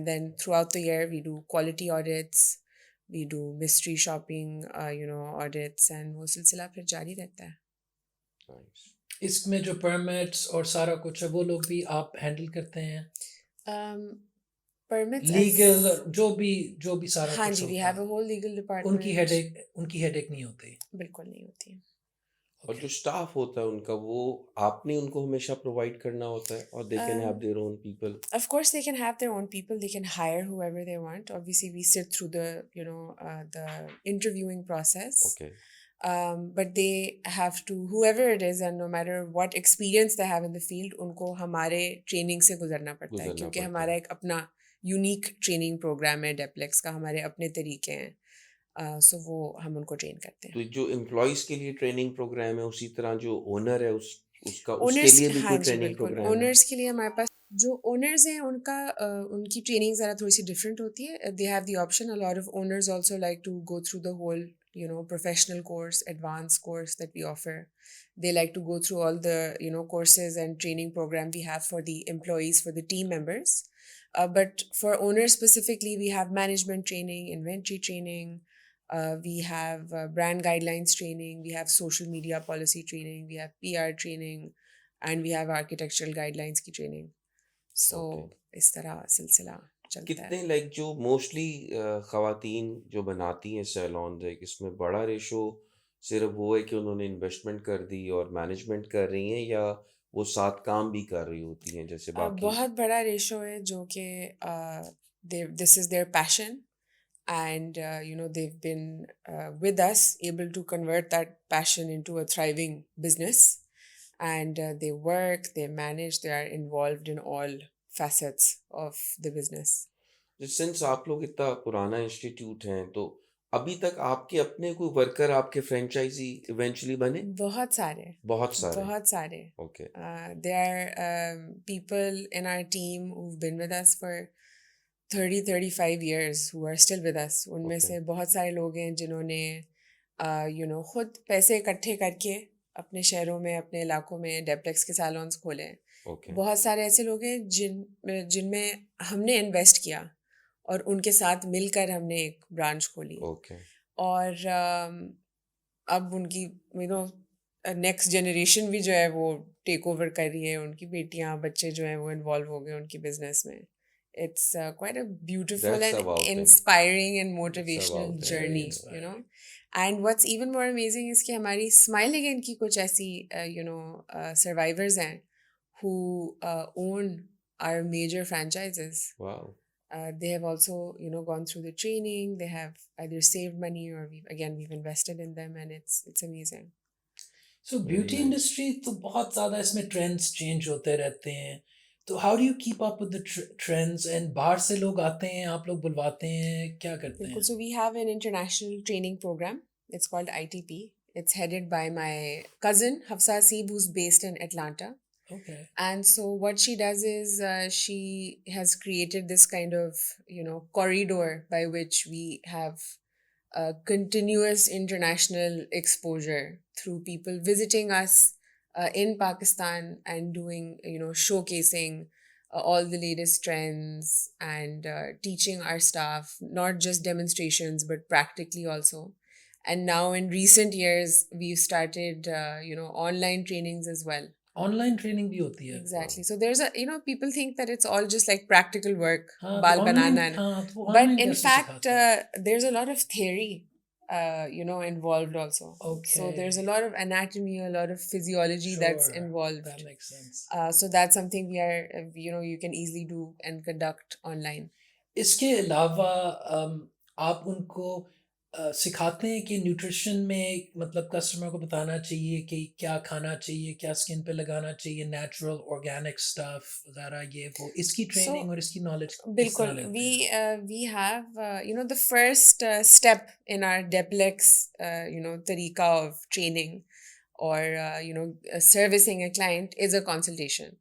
Speaker 1: then throughout the year we do quality audits, we do mystery shopping, audits, and वो सिलसिला फिर जारी रहता है.
Speaker 3: Nice.
Speaker 2: इसमें जो permits और सारा कुछ है वो लोग भी आप हैंडल करते हैं?
Speaker 1: Permits
Speaker 2: लीगल जो भी सारा
Speaker 1: हाँ
Speaker 2: कुछ
Speaker 1: जी, we
Speaker 2: होता
Speaker 1: have
Speaker 2: है,
Speaker 1: a whole legal department.
Speaker 2: उनकी हेडेक नहीं होती?
Speaker 1: बिल्कुल नहीं होती.
Speaker 3: और जो स्टाफ होता है उनका, वो आपने उनको हमेशा प्रोवाइड करना होता है, और they can have their own people?
Speaker 1: Of course they can have their own people, they can hire whoever they want. Obviously we sit through the the interviewing process.
Speaker 3: Okay.
Speaker 1: But they have to, whoever it is, and no matter what experience they have in the field, उनको हमारे training से गुजरना पड़ता है, क्योंकि हमारा एक अपना यूनिक ट्रेनिंग प्रोग्राम है डेप्लेक्स का, हमारे अपने तरीके हैं. सो वो हम उनको ट्रेन करते हैं.
Speaker 3: तो जो एम्प्लॉइज के लिए ट्रेनिंग प्रोग्राम है, उसी तरह जो ओनर है उसके लिए भी कोई ट्रेनिंग प्रोग्राम है?
Speaker 1: ओनर्स के लिए हमारे पास जो ओनर्स हैं उनकी ट्रेनिंग ज़रा थोड़ी सी डिफरेंट होती है. They have the option. A lot of owners also like to go through the whole professional course, advanced course that we offer. They like to go through all the courses and training program we have for the employees, for the team members. But for owners specifically, we have management training, inventory training, we have brand guidelines training, we have social media policy training, we have PR training, and we have architectural guidelines की training. So इस तरह सिलसिला चलता है.
Speaker 3: कितने like जो mostly खवातीन जो बनाती हैं सैलॉन, लाइक इसमें बड़ा रेशो सिर्फ वो है कि उन्होंने इन्वेस्टमेंट कर दी और मैनेजमेंट कर रही हैं, या वो साथ काम भी कर रही होती हैं जैसे बाकी?
Speaker 1: बहुत बड़ा रेशो है जो कि this is their passion, and they've been with us, able to convert that passion into a thriving business, and they work, they manage, they are involved in all facets of the business.
Speaker 3: Since आप लोग इतना पुराना institute हैं तो अभी तक आपके अपने कोई वर्कर आपके फ्रेंचाइजी इवेंचुअली बने?
Speaker 1: बहुत सारे,
Speaker 3: बहुत सारे।
Speaker 1: बहुत सारे.
Speaker 3: Okay.
Speaker 1: There are people in our team who've been with us for 30-35 years who are still with us. उनमें
Speaker 3: Okay.
Speaker 1: से बहुत सारे लोग हैं जिन्होंने खुद पैसे इकट्ठे करके अपने शहरों में, अपने इलाकों में डेप्लेक्स के सैलॉन्स खोले हैं.
Speaker 3: ओके।
Speaker 1: बहुत सारे ऐसे लोग हैं जिनमें हमने इन्वेस्ट किया और उनके साथ मिलकर हमने एक ब्रांच खोली.
Speaker 3: ओके।
Speaker 1: और अब उनकी नेक्स्ट जनरेशन भी जो है वो टेक ओवर कर रही है. उनकी बेटियां, बच्चे जो हैं वो इन्वॉल्व हो गए उनकी बिजनेस में. It's quite a beautiful
Speaker 3: That's
Speaker 1: and
Speaker 3: about it.
Speaker 1: inspiring and
Speaker 3: It's
Speaker 1: motivational
Speaker 3: about it.
Speaker 1: journey, you know. And what's even more amazing is कि हमारी Smile Again की कुछ ऐसी survivors हैं who own our major franchises.
Speaker 3: Wow.
Speaker 1: They have also gone through the training. They have either saved money or we've invested in them, and it's amazing.
Speaker 2: So beauty
Speaker 3: nice.
Speaker 2: industry तो बहुत ज़्यादा इसमें trends change होते रहते हैं. तो how do you keep up with the trends? And बाहर से लोग आते हैं, आप लोग बुलवाते हैं, क्या करते हैं?
Speaker 1: So we have an international training program. It's called ITP. It's headed by my cousin Hafsa Seeb, who's based in Atlanta.
Speaker 2: Okay.
Speaker 1: And so what she does is she has created this kind of corridor by which we have continuous international exposure through people visiting us in Pakistan and doing showcasing all the latest trends and teaching our staff not just demonstrations but practically also. And now in recent years we've started online trainings as well.
Speaker 2: Online training भी होती है.
Speaker 1: Exactly. So there's people think that it's all just like practical work,
Speaker 2: हाँ,
Speaker 1: bal
Speaker 2: तो
Speaker 1: banana.
Speaker 2: online, हाँ, तो
Speaker 1: But
Speaker 2: online
Speaker 1: in
Speaker 2: कैसे
Speaker 1: fact,
Speaker 2: सिखाते हैं?
Speaker 1: there's a lot of theory, involved also.
Speaker 2: Okay.
Speaker 1: So there's a lot of anatomy, a lot of physiology that's
Speaker 2: Sure,
Speaker 1: involved.
Speaker 2: that makes sense.
Speaker 1: So that's something we are, you can easily do and conduct online.
Speaker 2: इसके अलावा आप उनको सिखाते हैं कि nutrition में मतलब customer को बताना चाहिए कि क्या खाना चाहिए, क्या स्किन पे लगाना चाहिए, नेचुरल ऑर्गेनिक स्टफ वगैरह, ये वो, इसकी ट्रेनिंग और इसकी नॉलेज
Speaker 1: बिल्कुल. We have the first step in our Depilex तरीका of training or servicing a client is a consultation.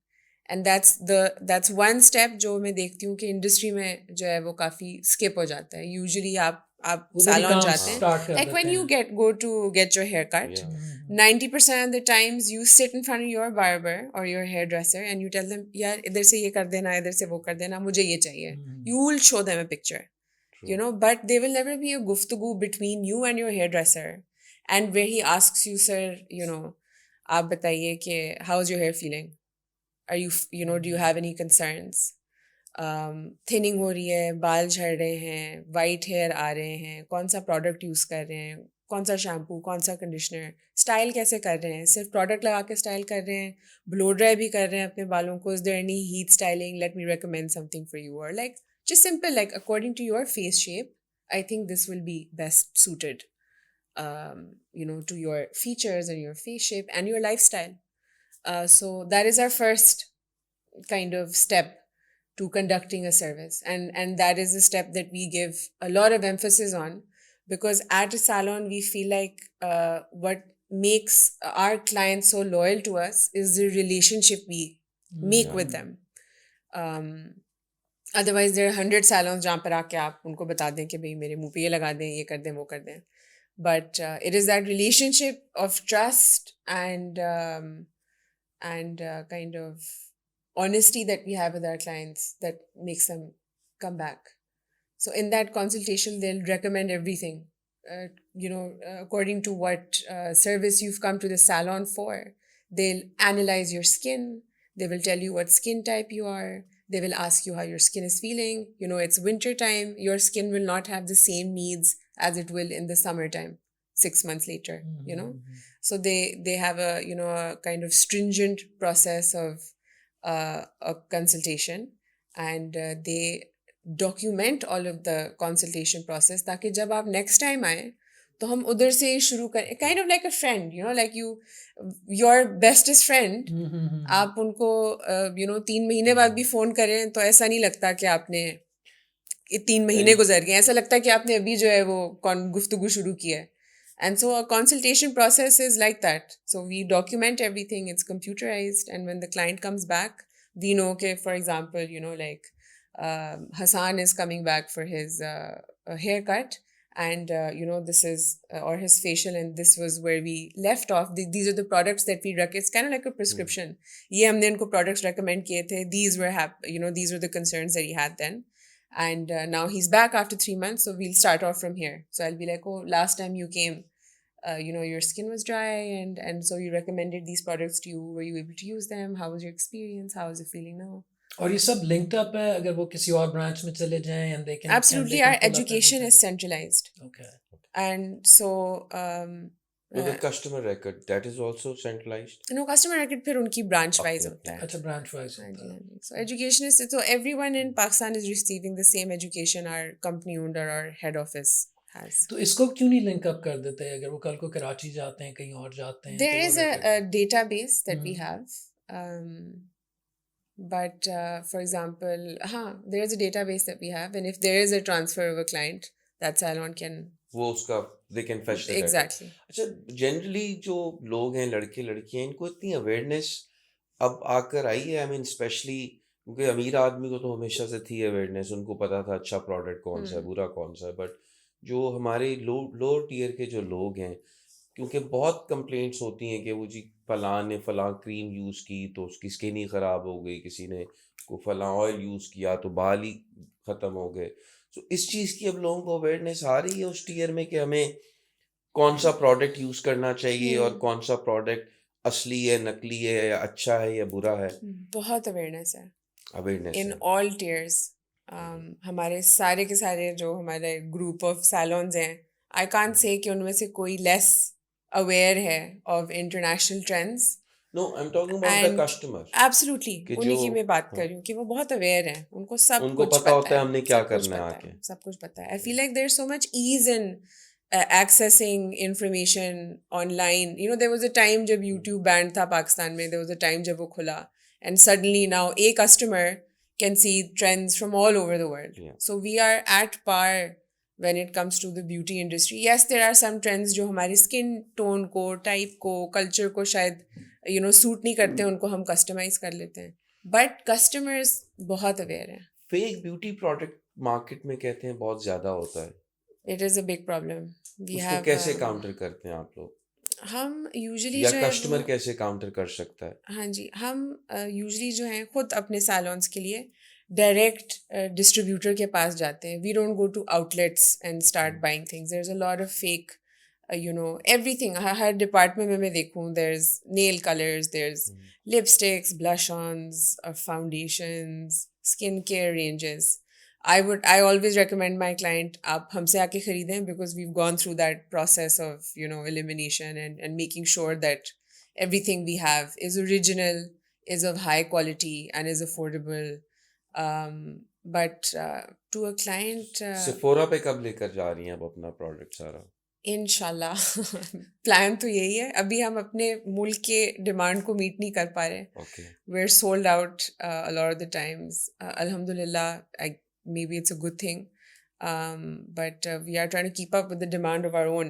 Speaker 1: And that's one step जो मैं देखती हूँ कि इंडस्ट्री में जो है वो काफ़ी स्किप हो जाता है. यूजुअली आप salon जाते हैं, like when you go to get your hair cut, 90% of the times you sit in front of your barber or your hairdresser and you tell them, यार इधर से ये कर देना, इधर से वो कर देना, मुझे ये चाहिए. You will show them a picture.
Speaker 3: True.
Speaker 1: But there will never be a guftagu between you and your hairdresser and where he asks you, sir, आप बताइए कि how's your hair feeling? Are you, do you have any concerns? Thinning हो रही है, बाल झड़ रहे हैं, वाइट हेयर आ रहे हैं, कौन सा प्रोडक्ट यूज़ कर रहे हैं, कौन सा शैम्पू, कौन सा कंडीशनर, स्टाइल कैसे कर रहे हैं, सिर्फ प्रोडक्ट लगा के स्टाइल कर रहे हैं, ब्लो ड्राई भी कर रहे हैं अपने बालों को, is there any heat styling, let me recommend something for you, और like just simple, like according to your face shape, I think this will be best suited to your features and your face shape and your lifestyle. So that is our first kind of step to conducting a service, and that is a step that we give a lot of emphasis on, because at a salon we feel like what makes our clients so loyal to us is the relationship we make with them. Otherwise there are 100 salons जहाँ पर आके आप उनको बता दें कि भाई मेरे मुंह पे ये लगा दें, ये कर दें, वो कर दें, but it is that relationship of trust and kind of honesty that we have with our clients that makes them come back. So in that consultation, they'll recommend everything, according to what service you've come to the salon for. They'll analyze your skin. They will tell you what skin type you are. They will ask you how your skin is feeling. It's winter time. Your skin will not have the same needs as it will in the summertime, 6 months later, So they have a kind of stringent process of a consultation, and they document all of the consultation process ताकि जब आप next time आए तो हम उधर से शुरू करें, kind of like a friend, like your bestest friend. आप उनको 3 महीने बाद भी फ़ोन करें तो ऐसा नहीं लगता कि आपने 3 महीने गुजर गए, ऐसा लगता है कि आपने अभी जो है वो गुफ्तगू शुरू की है. And so a consultation process is like that. So we document everything, it's computerized, and when the client comes back, we know, okay, for example, like Hassan is coming back for his haircut, and this is or his facial, and this was where we left off. These are the products that we recommend. It's kind of like a prescription. Ye humne inko products recommend kiye the. These were these were the concerns that he had then. And now he's back after 3 months, so we'll start off from here. So I'll be like, oh, last time you came, your skin was dry, and so you recommended these products to you. Were you able to use them? How was your experience? How is it feeling now?
Speaker 2: और ये सब linked up है अगर वो किसी और branch में चले जाएं and they can
Speaker 1: Absolutely,
Speaker 2: they can
Speaker 1: our
Speaker 2: pull up
Speaker 1: education is
Speaker 2: everything.
Speaker 1: centralized.
Speaker 2: Okay.
Speaker 1: And so
Speaker 3: So the customer record, that is also centralized?
Speaker 1: no, customer record फिर उनकी branch wise
Speaker 3: Okay,
Speaker 1: होता है.
Speaker 2: अच्छा branch wise
Speaker 1: हाँ
Speaker 2: होता
Speaker 1: जी,
Speaker 2: है.
Speaker 1: हाँ जी. So education is, so everyone in Pakistan is receiving the same education our company owned or our head office has.
Speaker 2: तो इसको क्यों नहीं लिंक अप कर देते अगर वो कल को कराची जाते हैं कहीं और जाते हैं
Speaker 1: There
Speaker 2: तो वो
Speaker 1: is
Speaker 2: record-
Speaker 1: a database that we have. But for example, there is a database that we have, and if there is a transfer of a client, that Salon can.
Speaker 3: वो उसका they can fetch the data.
Speaker 1: Exactly.
Speaker 3: अच्छा, generally जो लोग हैं, लड़के लड़कियां, इनको इतनी awareness अब आकर आई है. I mean especially क्योंकि अमीर आदमी को तो हमेशा से थी awareness, उनको पता था अच्छा product कौन सा है, बुरा कौन सा है. बट जो हमारे lower tier के जो लोग हैं, क्योंकि बहुत कंप्लेंट्स होती हैं कि वो जी फलां ने फलां क्रीम यूज़ की तो उसकी स्किन ही ख़राब हो गई, किसी ने को फलां ऑयल यूज़ किया तो बाल ही ख़त्म हो गए. तो इस चीज़ की अब लोगों को अवेयरनेस आ रही है उस टीयर में कि हमें कौन सा प्रोडक्ट यूज़ करना चाहिए और कौन सा प्रोडक्ट असली है, नकली है, या अच्छा है या बुरा है.
Speaker 1: बहुत अवेयरनेस है
Speaker 3: अवेयरनेस
Speaker 1: in
Speaker 3: है.
Speaker 1: all tiers. हमारे सारे के सारे जो हमारे ग्रुप ऑफ सैलॉन्स हैं, आई कांट से कि उनमें से कोई लेस अवेयर है of international trends.
Speaker 3: No, I am talking about the customer.
Speaker 1: Absolutely,
Speaker 3: कि
Speaker 1: उन्हीं
Speaker 3: जो-
Speaker 1: की मैं बात कर रही हूँ कि वो बहुत अवेयर हैं, उनको सब
Speaker 3: उनको
Speaker 1: कुछ
Speaker 3: पता होता है हमने क्या
Speaker 1: सब कुछ
Speaker 3: करना है
Speaker 1: पता
Speaker 3: आके.
Speaker 1: सब कुछ पता है. I feel like there is so much ease in accessing information online. There was a time जब YouTube banned था पाकिस्तान में, there was a time जब वो खुला, and suddenly now a customer can see trends from all over the world.
Speaker 3: Yeah.
Speaker 1: So we are at par when it comes to the beauty industry. Yes, there are some trends जो हमारी skin tone को, type को, culture को शायद suit नहीं करते, उनको हम customize कर लेते हैं. But customers बहुत aware हैं.
Speaker 3: फेक ब्यूटी प्रोडक्ट मार्केट में कहते हैं बहुत ज़्यादा होता है.
Speaker 1: It is a big problem. We
Speaker 3: उसको
Speaker 1: have
Speaker 3: कैसे काउंटर करते हैं आप लोग,
Speaker 1: हम यूजुअली
Speaker 3: या
Speaker 1: जो है
Speaker 3: कस्टमर
Speaker 1: वो-
Speaker 3: कैसे काउंटर कर सकता है?
Speaker 1: हाँ जी, हम यूजुअली जो है खुद अपने सैलॉन्स के लिए डायरेक्ट डिस्ट्रीब्यूटर के पास जाते हैं. We don't go to outlets and start buying things. There is a lot of fake everything. हर डिपार्टमेंट में मैं देखूँ, there is nail colours, there is lipsticks, blush ons, foundations, skin care ranges. I always recommend my client आप हमसे आके खरीदें, because we've gone through that process of elimination and making sure that everything we have is original, is of high quality, and is affordable. But to a client,
Speaker 3: Sephora पे कब लेकर जा रही हैं आप अपना प्रोडक्ट सारा?
Speaker 1: इंशाल्लाह प्लान तो यही है. अभी हम अपने मुल्क के डिमांड को मीट नहीं कर पा रहे.
Speaker 3: Okay.
Speaker 1: We're sold out a lot of the times. Alhamdulillah, maybe it's a good thing. But we are trying to keep up with the demand of our own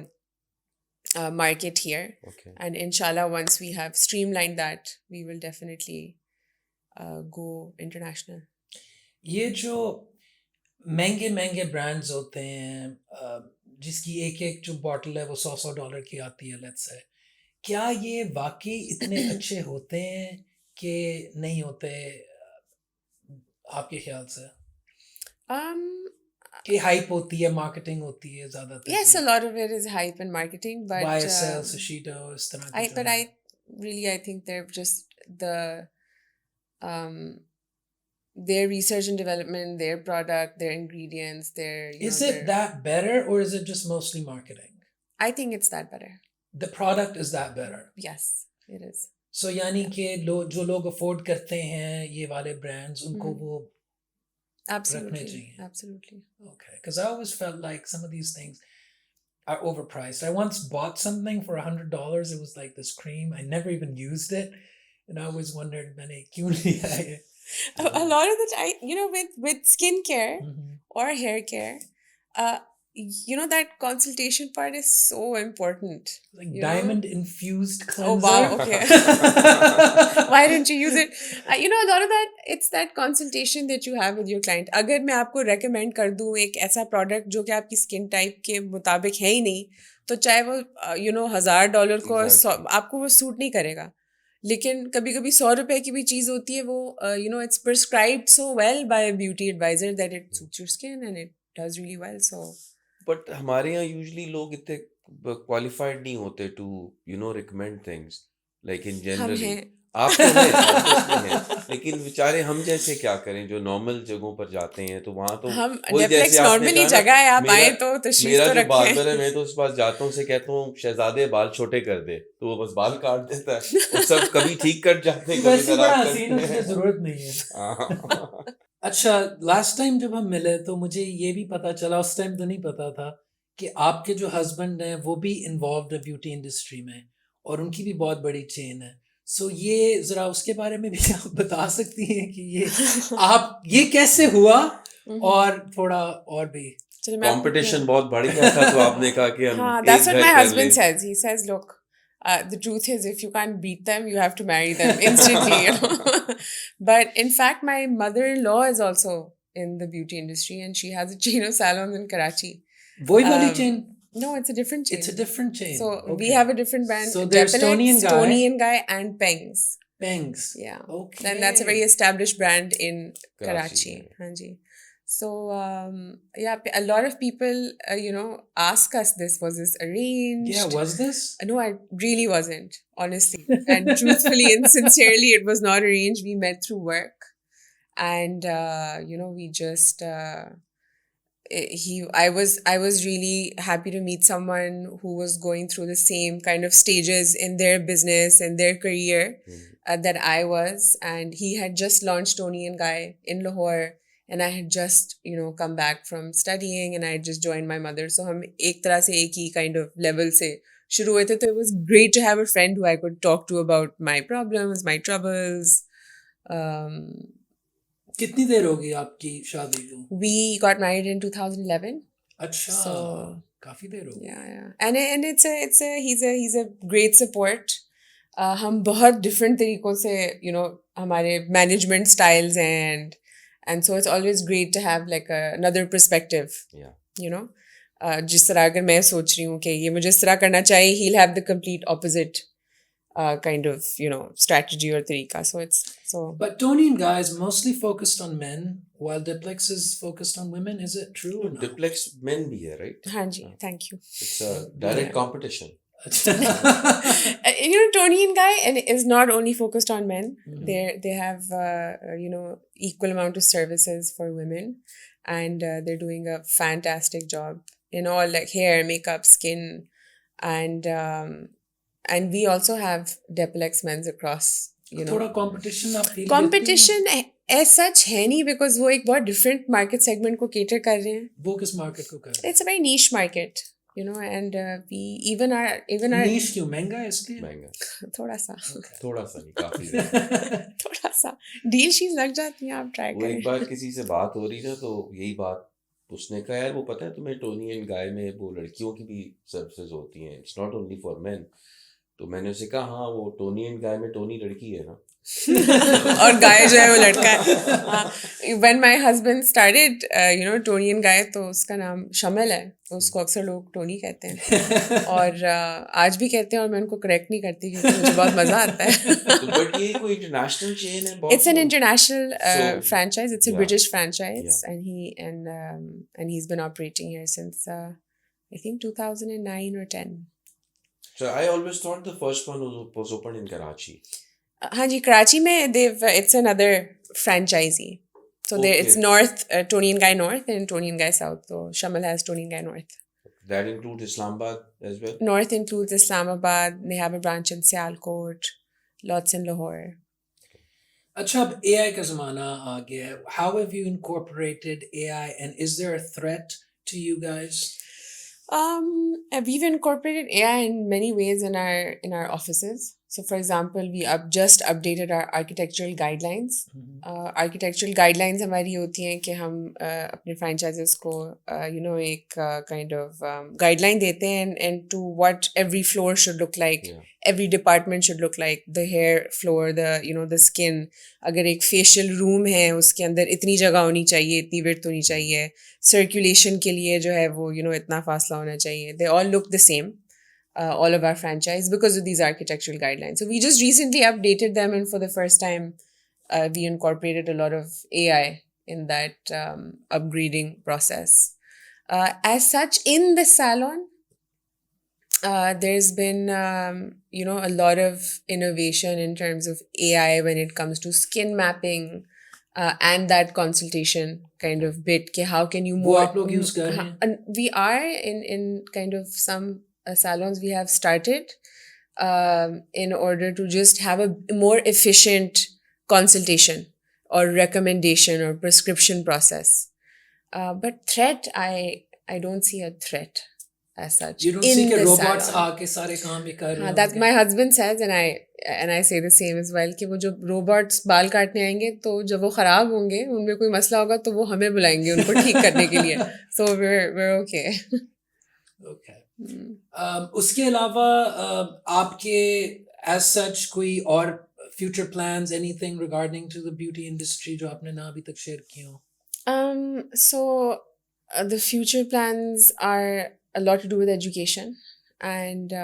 Speaker 1: market here.
Speaker 3: Okay.
Speaker 1: And inshallah, once we have streamlined that, we will definitely go international.
Speaker 2: ये जो महंगे महंगे brands होते हैं जिसकी एक एक जो बॉटल है वो $100 की आती है, लेट्स से, क्या ये वाकई इतने अच्छे होते हैं कि नहीं होते आपके ख्याल से? कि हाइप होती है, मार्केटिंग होती है ज़्यादातर?
Speaker 1: Yes, a lot of it is hype and marketing, but
Speaker 2: YSL, Shishido, इस तरह की
Speaker 1: but I think they're just their research and development, their product, their ingredients, their
Speaker 2: Is it that better or is it just mostly marketing?
Speaker 1: I think it's that better.
Speaker 2: The product is that better.
Speaker 1: Yes, it is.
Speaker 2: So यानी कि जो लोग afford करते हैं ये वाले brands, उनको वो
Speaker 1: Absolutely. Absolutely.
Speaker 2: Okay, because I always felt like some of these things are overpriced. I once bought something for $100. It was like this cream. I never even used it, and I always wondered, मैंने क्यों लिया है?
Speaker 1: A lot of the time, with skincare
Speaker 2: Mhm.
Speaker 1: or hair care, uh, that consultation part is so important.
Speaker 2: Like
Speaker 1: you know?
Speaker 2: diamond infused
Speaker 1: Oh
Speaker 2: cleanser.
Speaker 1: wow, okay. Why didn't you use it? A lot of that, it's that consultation that you have with your client. अगर मैं आपको recommend कर दूँ एक ऐसा product जो कि आपकी skin type के मुताबिक है ही नहीं, तो चाहे वो $1,000 को
Speaker 3: Exactly.
Speaker 1: आपको वो सूट नहीं करेगा. लेकिन कभी कभी 100 रुपए की भी चीज़ होती है वो it's prescribed so well by a beauty advisor that it suits your skin and it does really well. So
Speaker 3: but हमारे यहाँ यूजली लोग इतने क्वालिफाइड नहीं होते टू रिकमेंड थिंग्स लाइक इन
Speaker 1: हम
Speaker 3: जनरली.
Speaker 1: हैं.
Speaker 3: आप तो हैं, obviously हैं, लेकिन बेचारे हम जैसे क्या करें जो नॉर्मल जगहों पर जाते हैं तो वहाँ तो
Speaker 1: हम
Speaker 3: वही
Speaker 1: डेप्लेक्स
Speaker 3: जैसे आपने
Speaker 1: नॉर्मली
Speaker 3: कहा ना,
Speaker 1: जगह है, आप
Speaker 3: मेरा
Speaker 1: आए तो तशरीफ
Speaker 3: मेरा
Speaker 1: तो
Speaker 3: जो
Speaker 1: रखें.
Speaker 3: बार्बर है मैं तो उसके पास जाता हूँ, उसे कहता हूँ शहजादे बाल छोटे कर दे, तो वो बस बाल काट देता है और सब कभी ठीक कट जाते हैं, कभी
Speaker 2: वैसे बड़ा
Speaker 3: खराब
Speaker 2: हसीन है,
Speaker 3: करते
Speaker 2: उसकी
Speaker 3: हैं.
Speaker 2: जरूरत नहीं है.
Speaker 3: हाँ.
Speaker 2: अच्छा, लास्ट टाइम जब हम मिले तो मुझे ये भी पता चला, उस टाइम तो नहीं पता था, कि आपके जो हस्बैंड हैं वो भी इन्वॉल्व है ब्यूटी इंडस्ट्री में और उनकी भी बहुत बड़ी चेन है. सो ये जरा उसके बारे में भी आप बता सकती हैं कि ये कैसे हुआ, और थोड़ा और भी.
Speaker 1: चलिए मैं आपको
Speaker 3: कंपटीशन बहुत बढ़ गया था तो आपने कहा कि हम
Speaker 1: हाँ,
Speaker 3: एक
Speaker 1: that's what
Speaker 3: घर
Speaker 1: my
Speaker 3: कर
Speaker 1: husband
Speaker 3: लें.
Speaker 1: says. He says, look, the truth is, if you can't beat them, you have to marry them instantly. But in fact, my mother-in-law is also in the beauty industry, and she has a chain of salons in Karachi.
Speaker 2: वही वाली chain?
Speaker 1: No, it's a different chain.
Speaker 2: It's a different chain.
Speaker 1: So
Speaker 2: Okay.
Speaker 1: we have a different brand.
Speaker 2: So there's
Speaker 1: Depilex,
Speaker 2: Tony and
Speaker 1: Guy, and Pengs.
Speaker 2: Pengs.
Speaker 1: Yeah.
Speaker 2: Okay.
Speaker 1: And that's a very established brand in
Speaker 3: Karachi.
Speaker 1: Karachi. Haan ji. So, a lot of people, ask us this. Was this arranged?
Speaker 2: Yeah, was this?
Speaker 1: No, I really wasn't, honestly. And truthfully and sincerely, it was not arranged. We met through work. And, we just... I was really happy to meet someone who was going through the same kind of stages in their business and their career that I was, and he had just launched Tony and Guy in Lahore, and I had just come back from studying, and I had just joined my mother, so हम एक तरह से एक ही kind of level से शुरू हुए थे. So it was great to have a friend who I could talk to about my problems, my troubles.
Speaker 2: कितनी देर होगी आपकी शादी को?
Speaker 1: We got married in 2011.
Speaker 2: अच्छा,
Speaker 1: So
Speaker 2: काफी देर हो गई.
Speaker 1: yeah. And he's a great support. हम बहुत different तरीकों से हमारे management styles हैं, and so it's always great to have like another perspective.
Speaker 3: Yeah.
Speaker 1: जिस तरह अगर मैं सोच रही हूँ कि ये मुझे इस तरह करना चाहिए, he'll have the complete opposite kind of strategy or tarika.
Speaker 2: But Tony and Guy is mostly focused on men, while Diplex is focused on women. Is it true? Or not?
Speaker 3: Diplex men bhi hai, right?
Speaker 1: हाँ जी, thank you.
Speaker 3: It's a direct competition.
Speaker 1: Tony and Guy is not only focused on men.
Speaker 2: Mhm.
Speaker 1: They have equal amount of services for women, and they're doing a fantastic job in all like hair, makeup, skin, and we also have Depilex men's across.
Speaker 2: थोड़ा competition आप feel
Speaker 1: Competition as such है नहीं, because वो एक बहुत different market segment को cater कर रहे हैं.
Speaker 2: वो किस market को कर रहे हैं?
Speaker 1: It's a very niche market, and we even our
Speaker 2: niche क्यों? महंगा है इसलिए?
Speaker 3: महंगा.
Speaker 1: थोड़ा सा
Speaker 3: नहीं, काफी.
Speaker 1: थोड़ा सा डील शीट लग जाती है, आप ट्राई
Speaker 3: वो एक
Speaker 1: करें.
Speaker 3: बार किसी से बात हो रही ना, तो यही बात उसने कहा, यार वो पता है तुम्हें टोनी एंड गाय में वो लड़कियों की भी सर्विसेज होती हैं, it's not only for main. तो मैंने उसे कहा हाँ, वो टोनी एंड गाय में टोनी लड़की है ना,
Speaker 1: और गाय जो है वो लड़का है. When my husband started Tony and Guy, तो उसका नाम शमल है, तो उसको अक्सर लोग टोनी कहते हैं, और आज भी कहते हैं, और मैं उनको करेक्ट नहीं करती क्योंकि मुझे बहुत मजा आता है.
Speaker 3: बट ये कोई इंटरनेशनल चेन है?
Speaker 1: It's an international franchise. It's a
Speaker 3: yeah.
Speaker 1: British franchise,
Speaker 3: Yeah.
Speaker 1: and he's been operating here since I think 2009 or 10.
Speaker 3: So I always thought the first one was opened in Karachi.
Speaker 1: हाँ जी, कराची में it's another franchisee. So there it's North, Tony and Guy North, and Tony and Guy South. So Shamal has Tony and Guy North.
Speaker 3: That includes Islamabad as well?
Speaker 1: North includes Islamabad. They have a branch in Sialkot, lots in Lahore.
Speaker 2: अच्छा, अब AI का ज़माना आ गया है. How have you incorporated AI, and is there a threat to you guys?
Speaker 1: We've incorporated AI in many ways in our offices. So, for example, we just updated our architectural guidelines. Architectural guidelines हमारी होती हैं कि हम अपने franchises को एक kind of guideline देते हैं and to what every floor should look like, every department should look like, the hair floor, the skin. अगर एक facial room है उसके अंदर इतनी जगह होनी चाहिए, इतनी width होनी चाहिए, circulation के लिए जो है वो इतना फासला होना चाहिए. They all look the same. All of our franchise because of these architectural guidelines. So we just recently updated them, and for the first time, we incorporated a lot of AI in that upgrading process. As such, in the salon, there's been a lot of innovation in terms of AI when it comes to skin mapping and that consultation kind of bit. How can you more?
Speaker 2: वो आप लोग use कर रहे हैं?
Speaker 1: We are in kind of some salons we have started in order to just have a more efficient consultation or recommendation or prescription process. But threat, I don't see a threat as such.
Speaker 2: You don't see that robots आके सारे काम भी कर रहे हैं?
Speaker 1: That my husband says, and I say the same as well, कि वो जो robots बाल काटने आएंगे तो जब वो खराब होंगे उनमें कोई मसला होगा तो वो हमें बुलाएंगे उनको ठीक करने के लिए. So we're okay.
Speaker 2: Okay. उसके अलावा आपके as such कोई और future plans, anything regarding to the beauty industry जो आपने ना अभी तक share किए हो?
Speaker 1: So the future plans are a lot to do with education, and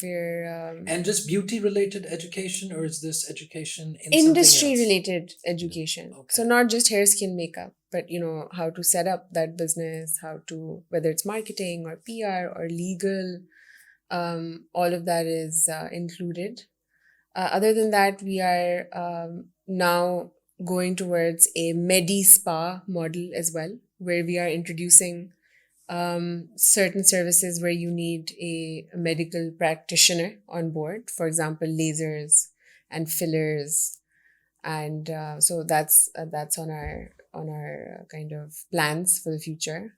Speaker 1: we're
Speaker 2: and just beauty related education, or is this education in
Speaker 1: industry
Speaker 2: something else?
Speaker 1: related education?
Speaker 2: Okay.
Speaker 1: So not just hair, skin, makeup, but how to set up that business, how to, whether it's marketing or PR or legal, all of that is included. Other than that, we are now going towards a medi-spa model as well, where we are introducing certain services where you need a medical practitioner on board, for example, lasers and fillers. And so that's on our kind of plans for the future.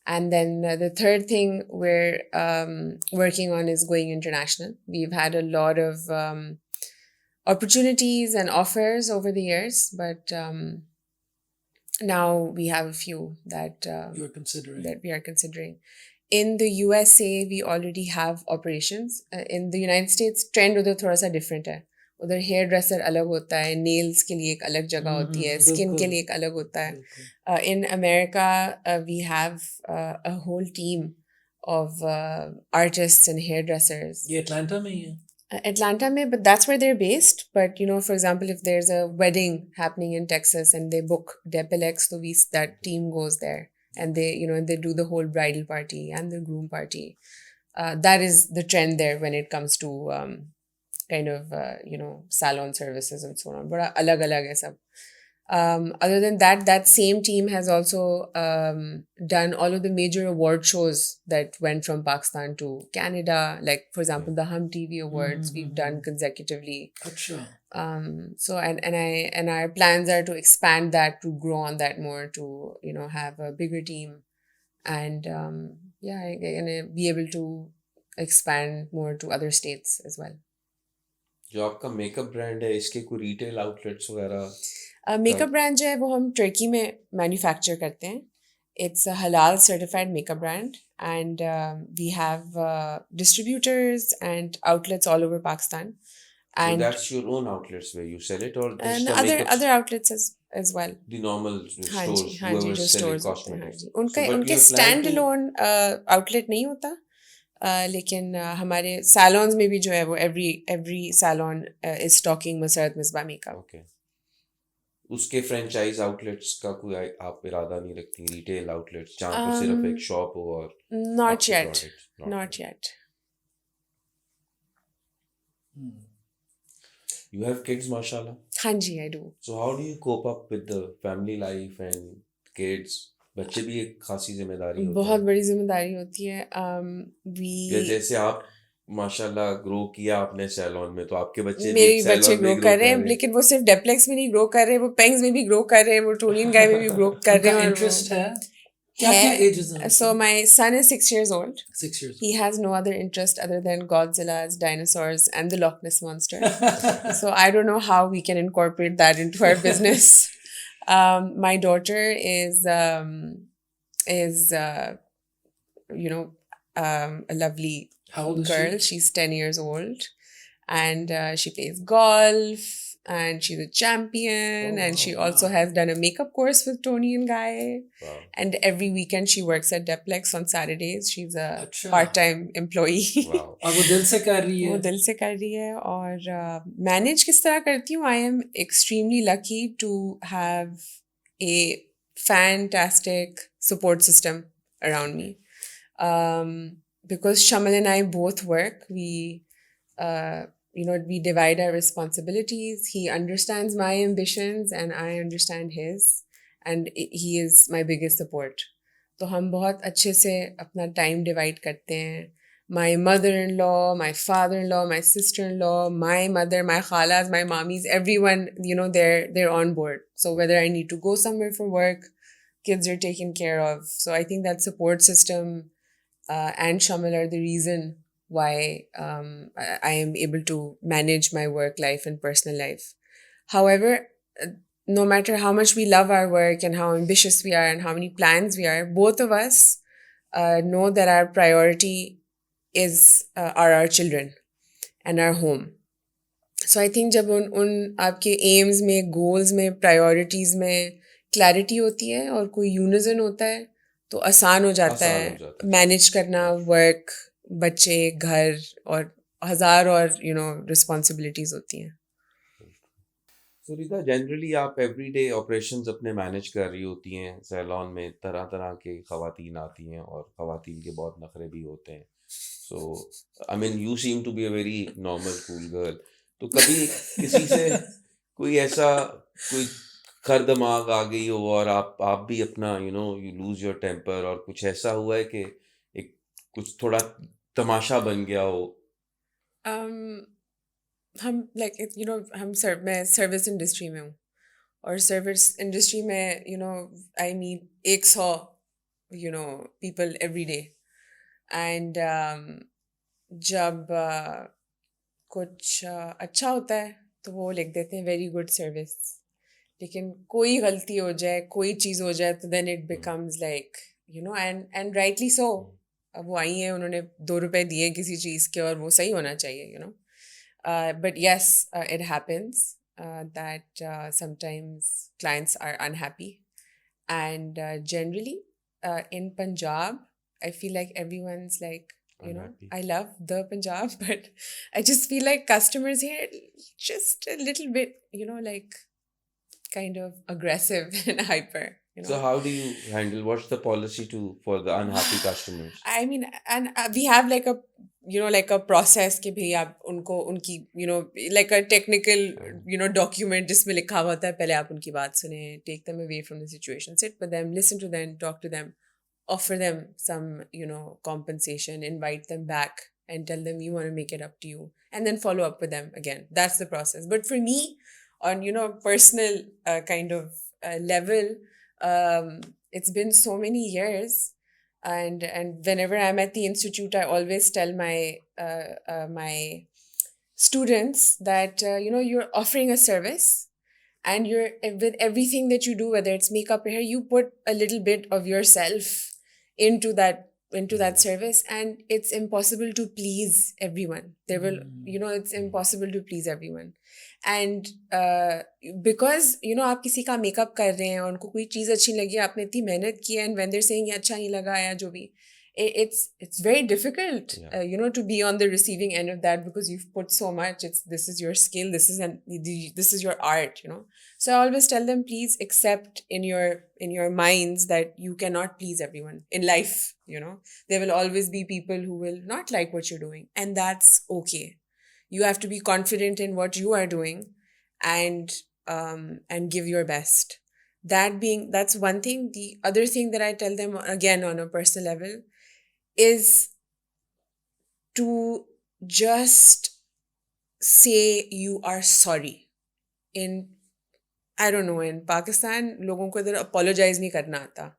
Speaker 1: And then the third thing we're working on is going international. We've had a lot of opportunities and offers over the years, but now we have a few that we are considering. In the USA, we already have operations. In the United States, trend उधर थोड़ा सा different है. उधर hair dresser अलग होता है, nails के लिए एक अलग जगह होती है, स्किन के लिए एक अलग होता है. In America, we have a whole team of artists and hairdressers.
Speaker 2: ये अटलांटा में ही है?
Speaker 1: Atlanta mein, but that's where they're based. But for example, if there's a wedding happening in Texas and they book Depilex, so that team goes there and they they do the whole bridal party and the groom party. That is the trend there when it comes to kind of salon services and so on. But alag hai sab. Other than that, that same team has also done all of the major award shows that went from Pakistan to Canada. Like, for example, the Hum TV Awards we've done consecutively.
Speaker 2: Achha.
Speaker 1: So and our plans are to expand that, to grow on that more, to have a bigger team, and and be able to expand more to other states as well.
Speaker 3: जो आपका makeup brand है इसके कोई retail outlets वगैरह?
Speaker 1: Makeup brand जो है वो हम टर्की में मैन्युफैक्चर करते हैं. It's a halal certified makeup brand and we have distributors and outlets all over Pakistan.
Speaker 3: So that's your own outlets where you sell it, or just
Speaker 1: other outlets as well.
Speaker 3: The normal stores,
Speaker 1: whoever
Speaker 3: जो
Speaker 1: stores
Speaker 3: cosmetics.
Speaker 1: उनके stand alone outlet नहीं होता. लेकिन हमारे salons में भी जो है वो every salon is stocking Redah Misbah makeup.
Speaker 3: Okay. उसके फ्रेंचाइज आउटलेट्स का कोई आप इरादा नहीं रखती, रिटेल आउटलेट्स जहाँ पर सिर्फ एक शॉप हो? और
Speaker 1: not yet.
Speaker 3: You have kids, mashallah?
Speaker 1: हाँ जी, I do.
Speaker 3: So how do you cope up with the family life and kids? बच्चे भी एक खासी जिम्मेदारी होती है.
Speaker 1: बहुत बड़ी जिम्मेदारी होती है.
Speaker 3: जैसे आप माशाल्लाह ग्रो किया आपने सैलॉन में, तो आपके बच्चे
Speaker 1: मेरे बच्चे ग्रो कर रहे हैं, लेकिन वो सिर्फ डेप्लेक्स में नहीं ग्रो कर रहे हैं, वो पेंग्स में भी ग्रो कर रहे हैं, वो टोलियन गाय में भी ग्रो कर रहे हैं.
Speaker 2: इंटरेस्ट है? क्या ages हैं
Speaker 1: So my son is 6 years old.
Speaker 2: 6 years
Speaker 1: He has no other interest other than Godzilla's, dinosaurs, and the Loch Ness Monster.
Speaker 2: old.
Speaker 1: So I don't know how we can incorporate that into our business. My daughter is a lovely
Speaker 2: How old is
Speaker 1: girl.
Speaker 2: she?
Speaker 1: She's 10 years old, and she plays golf, and she's a champion,
Speaker 3: Oh,
Speaker 1: and she
Speaker 2: wow.
Speaker 1: also has done a makeup course with Tony and Guy.
Speaker 3: wow.
Speaker 1: And every weekend she works at Depilex on Saturdays. She's a
Speaker 2: अच्छा।
Speaker 1: part-time employee.
Speaker 3: Wow.
Speaker 2: और वो दिल से कर रही
Speaker 1: वो
Speaker 2: है।
Speaker 1: दिल से कर रही है और मैनेज किस तरह करती हूँ. I am extremely lucky to have a fantastic support system around me. Because Shamal and I both work, we divide our responsibilities. He understands my ambitions and I understand his, and he is my biggest support. तो हम बहुत अच्छे से अपना time divide करते हैं. My mother-in-law, my father-in-law, my sister-in-law, my mother, my khalas, my mommies, everyone, they're on board. So whether I need to go somewhere for work, kids are taken care of. So I think that support system and Shamal are the reason why I am able to manage my work life and personal life. However, no matter how much we love our work and how ambitious we are and how many plans we are, both of us know that our priority are our children and our home. So I think जब उन आपके aims में, goals में, priorities में clarity होती है और कोई unison होता है तो आसान हो जाता है मैनेज करना, वर्क, बच्चे, घर और हजार और रिस्पॉन्सिबिलिटीज होती हैं.
Speaker 3: So Rita, generally आप everyday operations अपने manage कर रही होती हैं. सैलॉन में तरह तरह के ख़वातीन आती हैं और ख़वातीन के बहुत नखरे भी होते हैं. So I mean you seem to be a very normal cool girl. तो कभी किसी से कोई ऐसा कोई खर दिमाग आ गई हो और आप भी अपना you lose your temper और कुछ ऐसा हुआ है कि एक कुछ थोड़ा तमाशा बन गया हो?
Speaker 1: मैं सर्विस इंडस्ट्री में हूँ और सर्विस इंडस्ट्री में I meet 100 people every day and जब कुछ अच्छा होता है तो वो लिख देते हैं वेरी गुड सर्विस. लेकिन कोई गलती हो जाए, कोई चीज़ हो जाए तो then it becomes like and rightly so. अब वो आई हैं, उन्होंने 2 रुपए दिए किसी चीज़ के और वो सही होना चाहिए. But yes, it happens that sometimes clients are unhappy. And generally, in Punjab, I feel like everyone's like,
Speaker 3: Unhappy.
Speaker 1: I love the Punjab, but I just feel like customers here just a little bit, like kind of aggressive and hyper.
Speaker 3: So how do you handle? What's the policy for the unhappy customers?
Speaker 1: I mean, and we have like a process कि भई आप उनकी like a technical document जिसमें लिखा हुआ होता है पहले आप उनकी बात सुने, take them away from the situation, sit with them, listen to them, talk to them, offer them some compensation, invite them back and tell them you want to make it up to you, and then follow up with them again. That's the process. But for me, on personal kind of level, it's been so many years, and whenever I'm at the institute, I always tell my students that you're offering a service, and you're with everything that you do, whether it's makeup or hair, you put a little bit of yourself into that service, and it's impossible to please everyone. There will it's impossible to please everyone. And because आप किसी का makeup कर रहे हैं और उनको कोई चीज़ अच्छी लगी, आपने इतनी मेहनत की है, and when they're saying ये अच्छा नहीं लगा या जो भी, it's very difficult to be on the receiving end of that, because you've put so much. This is your skill, this is your art. So I always tell them, please accept in your minds that you cannot please everyone in life. There will always be people who will not like what you're doing, and that's okay. You have to be confident in what you are doing, and give your best. That's one thing. The other thing that I tell them, again on a personal level, is to just say you are sorry. I don't know, in Pakistan, लोगों को इधर apologize नहीं करना आता.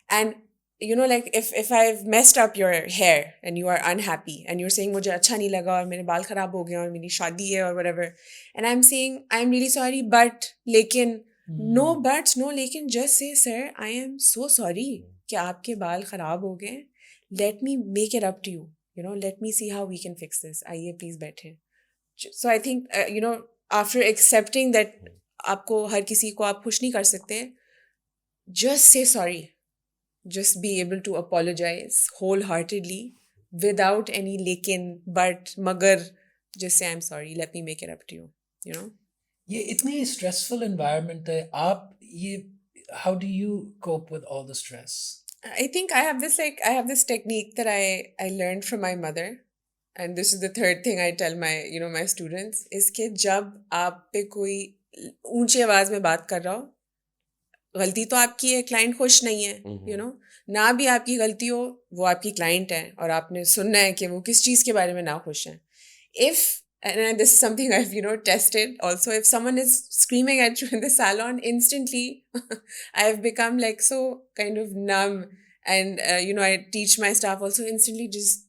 Speaker 1: And you know, like if I've messed up your hair and you are unhappy and you're saying mujhe acha nahi laga aur mere baal kharab ho gaye aur meri shaadi hai or whatever, and I'm saying I'm really sorry, but lekin no buts, no lekin, just say, sir, I am so sorry कि आपके बाल खराब हो गए, let me make it up to you, you know, let me see how we can fix this, आइए please बैठे. So I think you know, after accepting that आपको हर किसी को आप खुश नहीं कर सकते, just say sorry. Just be able to apologize wholeheartedly without any lekin, but, magar. Just say, I'm sorry, let me make it up to you, you know?
Speaker 2: ये इतनी stressful environment है, आप ये, how do you cope with all the stress?
Speaker 1: I think I have this technique that I learned from my mother, and this is the third thing I tell my, you know, my students, is कि जब आप पे कोई ऊंची आवाज में बात कर रहा हो, गलती तो आपकी है, क्लाइंट खुश नहीं है, यू नो, ना भी आपकी गलती हो, वो आपकी क्लाइंट है और आपने सुनना है कि वो किस चीज़ के बारे में ना खुश हैं. If, and this is something I've, you know, tested also, if someone is screaming at you in the salon, instantly I've become like so kind of numb, and you know, I teach my staff also, instantly just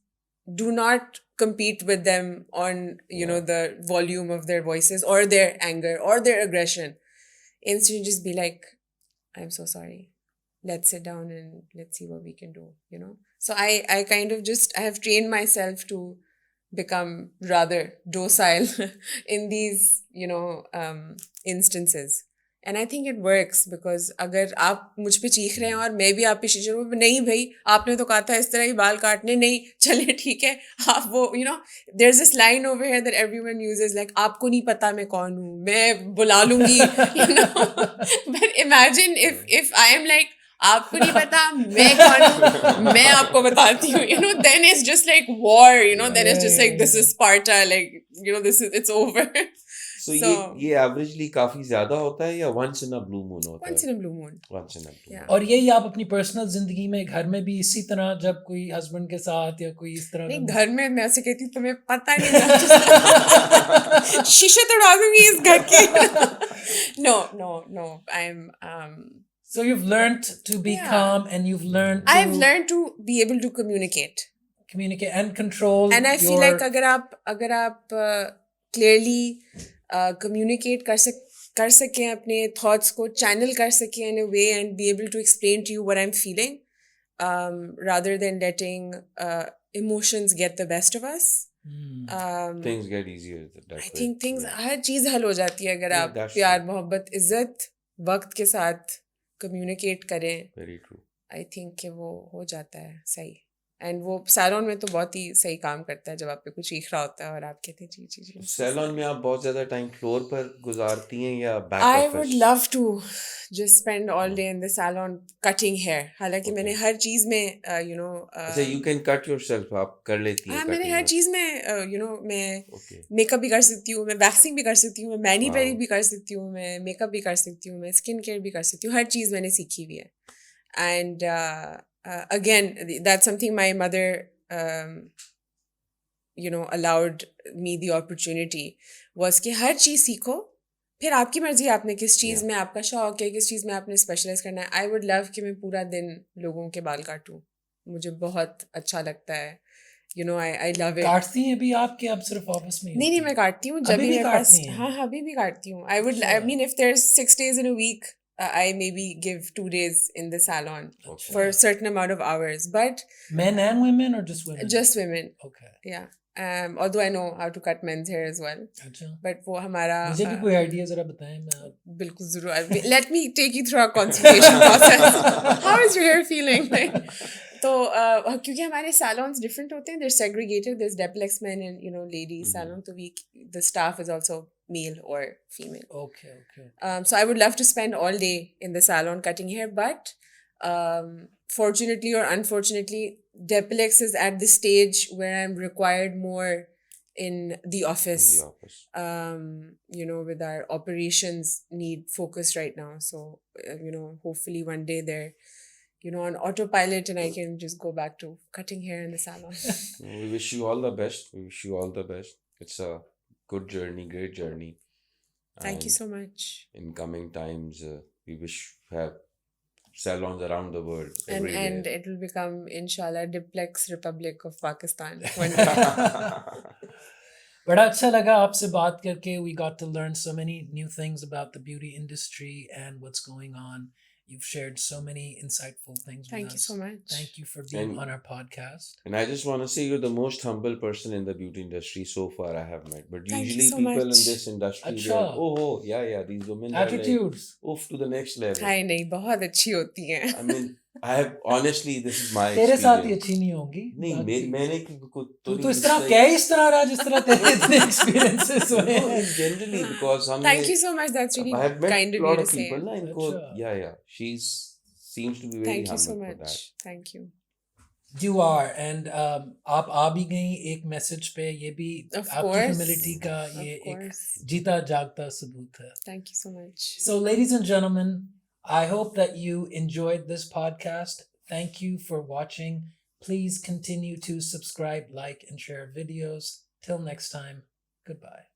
Speaker 1: do not compete with them on, you know, the volume of their voices or their anger or their aggression. Instantly just be like, I'm so sorry. Let's sit down and let's see what we can do, you know? So I kind of just, I have trained myself to become rather docile in these, you know, instances. And I think it works, because अगर आप मुझ पे चीख रहे हैं और मैं भी आप पे चीख रहा हूँ, नहीं भाई आपने तो कहा था इस तरह ही बाल काटने, नहीं चलिए ठीक है आप वो, you know, there's this line over here that everyone uses, like आपको नहीं पता मैं कौन हूँ, मैं बुला लूंगी, you know. But imagine if I am like, आपको नहीं पता मैं कौन हूँ, मैं आपको बताती हूँ, you know, then it's just like war, you know, then it's just like, this is Sparta, like, you know, this is, it's over.
Speaker 3: So ये averagely काफी ज्यादा होता है या once in a blue moon होता है?
Speaker 1: Once in a blue moon.
Speaker 3: Once in a blue moon.
Speaker 2: और यही आप अपनी पर्सनल जिंदगी में, घर में भी इसी तरह, जब कोई हस्बैंड के साथ या कोई इस तरह
Speaker 1: नहीं, घर में मैं ऐसे कहती हूँ तुम्हें पता नहीं था, शीशे तोड़ा दूंगी इस घर के. No, I'm
Speaker 2: So you've learned to be calm, and you've learned to...
Speaker 1: I've learned to be able to communicate
Speaker 2: and control.
Speaker 1: And I feel like अगर आप clearly communicate कर सकें अपने thoughts को channel कर सकें in a way and be able to explain to you what I'm feeling, rather than letting emotions get the best of us.
Speaker 3: Things get easier that way.
Speaker 1: I think things, हर चीज़ हल हो जाती है अगर आप प्यार मोहब्बत इज्जत वक्त के साथ communicate करें.
Speaker 3: Very true.
Speaker 1: I think कि वो हो जाता है सही. And वो सैलून में तो बहुत ही सही काम करता है, जब आप पे कुछ चीख रहा होता है और आप कहते हैं जी.
Speaker 3: सैलून में आप बहुत ज्यादा टाइम फ्लोर पर गुजारती हैं या back
Speaker 1: I
Speaker 3: office?
Speaker 1: would love to just spend all day in the salon cutting hair. हालांकि मैंने हर चीज़ में you know,
Speaker 3: अच्छा, you can cut yourself, आप कर लेती हैं?
Speaker 1: हाँ, मैंने हर चीज़ में you know, मैं मेकअप भी कर सकती हूँ, मैं वैक्सिंग भी कर सकती हूँ, मैं मैनी पेरी भी कर सकती हूँ, मैं मेकअप भी कर सकती हूँ, मैं स्किन केयर भी कर सकती हूँ, हर चीज़ मैंने सीखी हुई है. And again, that's something my mother you know, allowed me the opportunity, was कि हर चीज़ सीखो, फिर आपकी मर्जी है आपने किस चीज़ में आपका शौक है, किस चीज़ में आपने स्पेशलाइज करना है. I would love कि मैं पूरा दिन लोगों के बाल काटूं, मुझे बहुत अच्छा लगता है. You know, I love it.
Speaker 2: काटती हैं भी आप, कि आप सिर्फ ऑफिस में?
Speaker 1: नहीं, मैं काटती हूँ जब भी मेरे पास. हाँ, अभी भी काटती हूँ. I mean, if there's 6 days in a week, I maybe give 2 days in the salon for a certain amount of hours. But
Speaker 2: men and women, or just women?
Speaker 1: Just women.
Speaker 2: Okay.
Speaker 1: Yeah. Although I know how to cut men's hair as well.
Speaker 2: अच्छा.
Speaker 1: But वो हमारा
Speaker 2: मुझे भी कोई idea जरा बताएं. मैं
Speaker 1: बिल्कुल ज़रूर. Let me take you through our consultation process. How is your hair feeling? तो क्योंकि हमारे salons different होते हैं, they're segregated. There's Depilex men and, you know, ladies salon. तो the staff is also male or female.
Speaker 2: Okay.
Speaker 1: So I would love to spend all day in the salon cutting hair, but fortunately or unfortunately, Depilex is at the stage where I'm required more in the office. You know, with our operations need focus right now. So, you know, hopefully one day they're, you know, on autopilot and I can just go back to cutting hair in the salon.
Speaker 3: We wish you all the best. It's a good journey, great journey.
Speaker 1: Thank you so much.
Speaker 3: In coming times, we wish you have salons around the world. Everywhere.
Speaker 1: And it will become, inshallah, Diplex Republic of Pakistan one day.
Speaker 2: बड़ा अच्छा लगा आपसे बात करके. We got to learn so many new things about the beauty industry and what's going on. You've shared so many insightful things with us.
Speaker 1: Thank you so much.
Speaker 2: Thank you for being on our podcast.
Speaker 3: And I just want to say you're the most humble person in the beauty industry so far I have met. But
Speaker 1: Thank you
Speaker 3: usually
Speaker 1: so
Speaker 3: people
Speaker 1: much.
Speaker 3: in this industry,
Speaker 2: Achha.
Speaker 3: they're like, yeah, these women
Speaker 2: Attitudes.
Speaker 3: are like, oof, to the next level.
Speaker 1: हाय नहीं बहुत अच्छी होती हैं.
Speaker 3: I mean, I have honestly, this is my
Speaker 2: तेरे साथ ही
Speaker 3: experience.
Speaker 2: अच्छी नहीं होंगी.
Speaker 3: नहीं मैंने
Speaker 2: तू तो इस तरह क्या इस तरह रहा जिस तरह तेरे इतने experiences हुए
Speaker 3: No,
Speaker 2: हैं.
Speaker 3: generally because हमने
Speaker 1: Thank you so much. That's really
Speaker 3: I have met
Speaker 1: kind
Speaker 3: a
Speaker 1: of you
Speaker 3: lot
Speaker 1: to
Speaker 3: of
Speaker 1: say.
Speaker 3: people ना इनको
Speaker 2: अच्छा.
Speaker 3: yeah she's seems to be very
Speaker 1: Thank you so
Speaker 3: humble for
Speaker 1: much.
Speaker 3: that.
Speaker 1: Thank you.
Speaker 2: You are, and आप आ भी गई एक message पे. ये भी
Speaker 1: Of
Speaker 2: आपकी
Speaker 1: course.
Speaker 2: humility का ये
Speaker 1: Of
Speaker 2: एक
Speaker 1: course.
Speaker 2: जीता जागता सबूत है.
Speaker 1: Thank you so much.
Speaker 2: So, ladies and gentlemen, I hope that you enjoyed this podcast. Thank you for watching. Please continue to subscribe, like, and share videos. Till next time, goodbye.